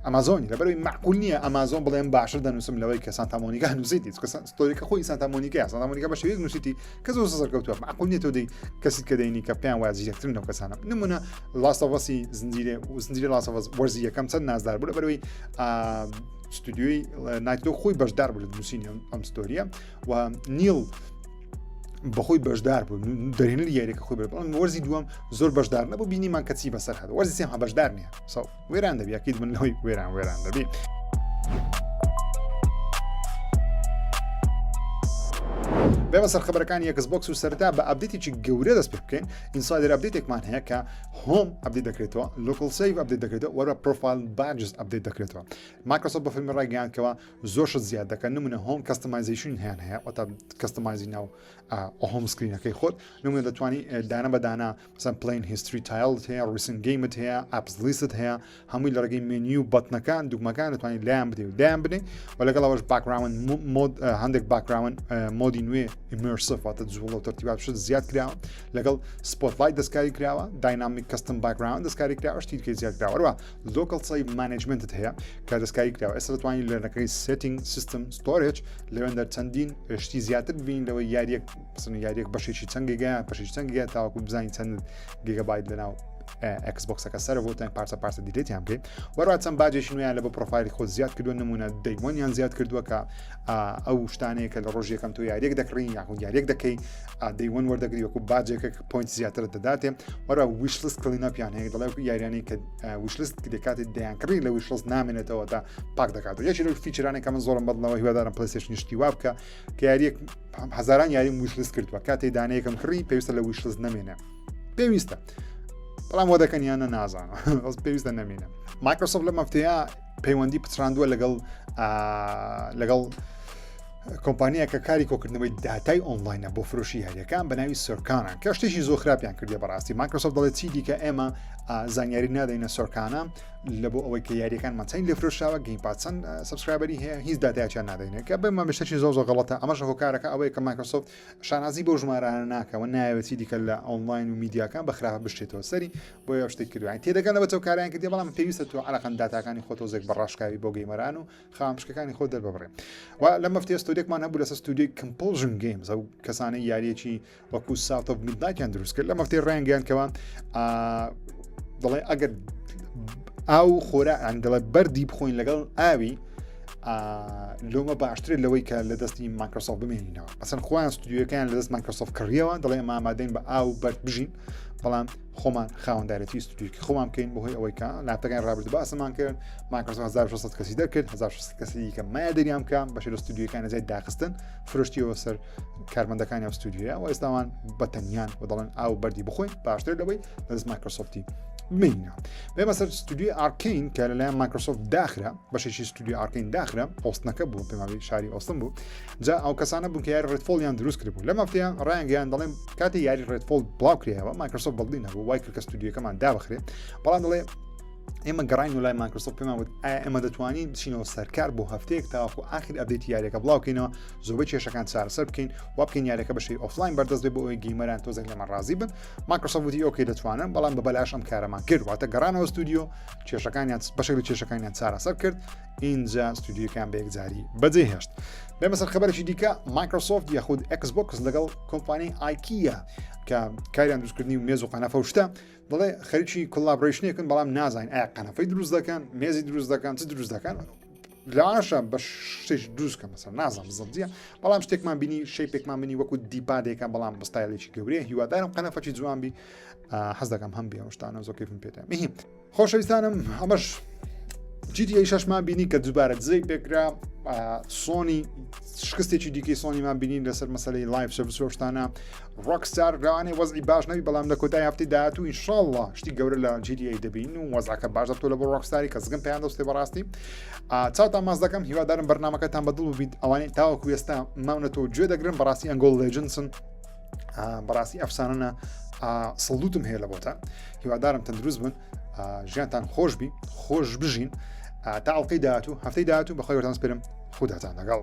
ئەمازۆنی لەبەرەوەی معقول نییە ئەمازۆن بڵێن باشتر دەنووسم لەوەی کە سانتامۆنیکا نووسیتی ستۆریکە خۆی سانتامۆنیکا بە شێوەیەک نووسیتی کە زۆر سەرکەوتووە معقول نییە تۆ دەی کەسی کە دەینی کە پێیان وایە زیرەکترن لەو کەسانە. نمونە لاستەڤەسی زنجیرە لاستەڤەس وەرزی یەکەم چەند نازدار بوو لەبەرەوەی ستودیۆی نایتۆ خۆی بەشدار بوو لە نووسینی ئەم ستۆریە و نیل بەخۆی بەشدار بوو دەرێنەر یاریەکە خۆی بڵێن وەرزی دووەم زۆر بەشدار نەبوو بینیمان کەچی بەسەر هەدا وەرزی سێم بەشدار نییە وێران دەبی یاکیت من لەوەی وێران دەبی. بێمە سەر خەبەرەکانی ئێکسبۆکس و سەرتا بە ئەپدێتێکی گەورە دەست پێ بکەین. ئینسایدر ئەپدێتێکمان هەیە کە هۆم ئەپدێت دەکرێتەوە لۆکل سیڤ ئەپدێت دەکرێتەوە وەرە پرۆفایل باجز ئەپدێت دەکرێتەوە. مایکرۆسۆفت بە فیلمی ڕایگەیاندکەوە زۆر شت زیاد دەکەن نمونە هۆم کەستەمایزیشن هیان هەیە وەتا کەستەمایزی ناو هۆم سکرینەکەی خۆت نمونە دەتوانی دانا بەدانا مثلا پلەین هیستری تایلت هەیە ڕیسن گەیمت هەیە ئاپس لیست هەیە هەمووی لە ڕێگەی مێنیو بەتنەکان دوگمەکان دەتوانین لایان بدەیت و دایان بدەین و لەگەڵ ئەوەش باکراوند مۆد هەندێک باکراوند مۆدی نوێ ئیمرسیڤ واتە جوڵە و تەرتیبات شت زیاد کراوە لەگەڵ سپۆتلایت دەستکاری کراوە داینامیک کەستم باکراوند دەستکاری کراوە شتیکە زیاد کراوە لۆکل سیڤ مانیجمنتت هەیە کە دەستکاری کراوە ئێستا دەتوانین لەنەکەی سێتینگ سیستم ستۆرێج لەوێندا چەندین شتی زیاتر ببینین لەوەی یاریەک بەشێکی چەند گیگا بەشێکی چەند گیگا تاوەکو بزانین چەند گیگابایت لەناو ئێکسبۆکسەکە سەرە بۆتان پارچە دیلێتیان بکەیت وەروە چەند باجێکی نوێیان لە بە پرۆفایلی خۆ زیاد کردووە نمونە دەیوەنیان زیاد کردووە کە ئەو شتانەیە کە لە ڕۆژ یەکەم تۆ یاریەک دەکڕین یاخود یاریەک دەکەی دەیوەن وەردەگری وەکو باجێکە پوینت زیاتر دەداتێ وەرە ویشلیست کلینەپیان هەیە دەڵێ یاریانەی کە ویشلیست دەکاتێت دەیانکڕی لە ویشلیست نامێنێتەوە تا پاک دەکاتەوە یەکی لەو فیچرانێک کە من زۆرم بەدڵەوە هیوادارم پلەیستەیشن شتی وا بکە کە یاریەک هەزاران یاریم ویشلیست کردووە کاتێ دانەیەکم کڕی پێویستە لە ویشلیست نەمێنێ پێویستە بەڵام وە دەکەنیانە نازانە پێویستە نەمینە. مایکرۆسۆفت لەم هەفتەیە پەیوەندی پچراندووە لەگەڵ کۆمپانیە کە کاری کۆکردنەوەی داتای ئۆنلاینە بۆ فرۆشی یاریەکان بە ناوی سۆرکانە کە شتێکی زۆر خراپیان کردێ بەڕاستی مایکرۆسۆفت دەڵێت چی دیکە ئێمە زانیاری نادەینە سۆرکانە لە بۆ ئەوەی کە یاریەکان چەند لێ فرۆشاوە گەیمپاد چەند سەبسکرایبەری هەیە هیچ داتایان نادەینێت کە بەمە بەشتێکی زۆر غەڵەتە ئەمەش هۆکارەکە ئەوەیە کە مایکرۆسۆفت شانازی بۆ ژمارانە ناکەوە نایەوێتی دیکە لە ئۆنلاین و میدیاکان بەخراپە بشتێتەوە سەری بۆ یە شتێک کردووە تێدەگەن لە بەتەوکاریان کردی بەڵام پێویستە تۆ عەلەقەن داتاکانی خۆت تۆزێک بەڕاشکاوی بۆ گەیمەران و خامشکەکانی خۆت دەرببڕێ و لەم هەفتەیە ستۆریەکمان هەبوو لەسەر ستودیۆی کمپۆژن گەیمز ئەو کەسانەی یاریەکی وەکو ساوت ئۆف میدنایتیان دروست کرد لەم هەفتەی ڕایانگەیاندکەوە دەڵێ ئەگەر ئاو خۆرا دەڵێ بەردی بخۆین لەگەڵ ئاوی لۆمە باشترێت لەوەی کە لە دەستی مایکرۆسۆفت بمێنینەوە ئەسەن خۆیان ستودیۆکەیان لە دەست مایکرۆسۆفت کڕیەوە دەڵێ ئەمە ئامادەین بە ئاو بەرد بژین بەڵام خۆمان خاوەندارەتی ستودیۆکی خۆمان بکەین بەهۆی ئەوەی کە لاپتەکان ڕابرد باسەمان کرد مایکرۆسۆفت 1600 کەسی دەرکرد 1600 کەسی کە مایە دەریان بکەم بەشێ لە ستودیۆکان زیاد داخستن فرۆشتیەوە سەر کارمەندەکانی ئەو ستودیۆیە و ئێستاوان بەتەنیان و دەڵێن ئاو بەردی بخۆین باشتر لەوەی لە دەست مایکرۆسۆفتی بمینە بێمە سەر ستودیۆ ئارکین کە لەلایەن مایکرۆسۆفت داخرا بەشێکی ستودیۆ ئارکین داخرا ئۆستنەکە بوو پێماوی شاری ئۆستن بوو جا ئەو کەسانە بوون کە یاری ڕێدفۆڵیان دروست کرد بوو لە مەفتەیە ڕایانگەیان دەڵێن کاتی یاری ڕێدفۆڵ بڵاوکرێەوە مایکرۆسۆفت بەڵدی نەبوو وای کرد کە ستودیۆکەمان دابخرێت بەڵام دەڵێ ئێمە گەڕین و لای مایکرۆسۆفت پێمان وت ئێمە دەتوانین بچینەوە سەرکار بۆ هەفتەیەک تاوەکو ئاخر ئەپدێتی یاریەکە بڵاوکەینەوە زۆربەی کێشەکان چارەسەر بکەین وا بکەین یاریەکە بەشەی ئۆفلاین بەردەست بێ بۆ ئەوەی گەیمەران تۆزێک لەمە ڕازی بن مایکرۆسۆفت وتی ئۆکەی دەتوانن بەڵام بەبەلاش ئەم کارەمان کرد واتە گەڕانەوە ستودیۆ کێشەکانیان بەشێک لە کێشەکانیان چارەسەر کرد اینجا ستودیۆکان بە یەکجاری بەجێهێشت بێمە سەر خەبەرێکی دیکە مایکرۆسۆفت یاخود ئێکسبۆکس لەگەڵ کۆمپانیای ئایکیا کە کاریان دروستکردنی و مێز و قەنەفە و شتە دەڵێ خەریکی کۆلابڕیشنێکن بەڵام نازانین ئایا قەنەفەی دروست دەکەن مێزی دروست دەکەن چ دروست دەکەن لاشە بە شتێک دروستکە مەسەر نازانم زەڵجیە بەڵام شتێکمان بینی شەیپێکمان بینی وەکو دیپادێکە بەڵام بەستایلێکی گەورەیە هیوادارم قەنەفەی جوانبی حەز دەکەم هەم بێ شتانە زۆر کەیفم پێێتە میهیم خۆشەویستانم ئەمەش GTA 6مان بینی کە دووبارە دزەی پێکرا سۆنی شکستێکی دیکەی سۆنیمان بینین لەسەر مەسەلەی لایف سەرڤیس و شتانە ڕۆکستار ڕوانێ وەزعی باش نەبی بەڵام لە کۆتای هەفتەی داهاتوو ئینشاڵڵا شتی گەورە لە GTA دەبین و وەزعەکە باش دەبتۆ لە بۆ ڕۆکستاری کە زگم پێیان دەستێ بەڕاستی چاوتان ماز دەکەم هیوادارم بەرنامەکەتان بەدڵ ببیت ئەوانەی تاوەکو ئێستا ماونەتەوە گوێ دەگرن بەڕاستی ئەنگۆڵ لێجنسن بەڕاستی ئەفسانەنە سڵوتم هەیە لە بۆتە هیوادارم تەندروست بن ژیانتان خۆش بژین تا ئەڵلقەی داهاتوو هەفتەی داهاتوو بەخۆی وەرتان سپێرم خوداتان لەگەڵ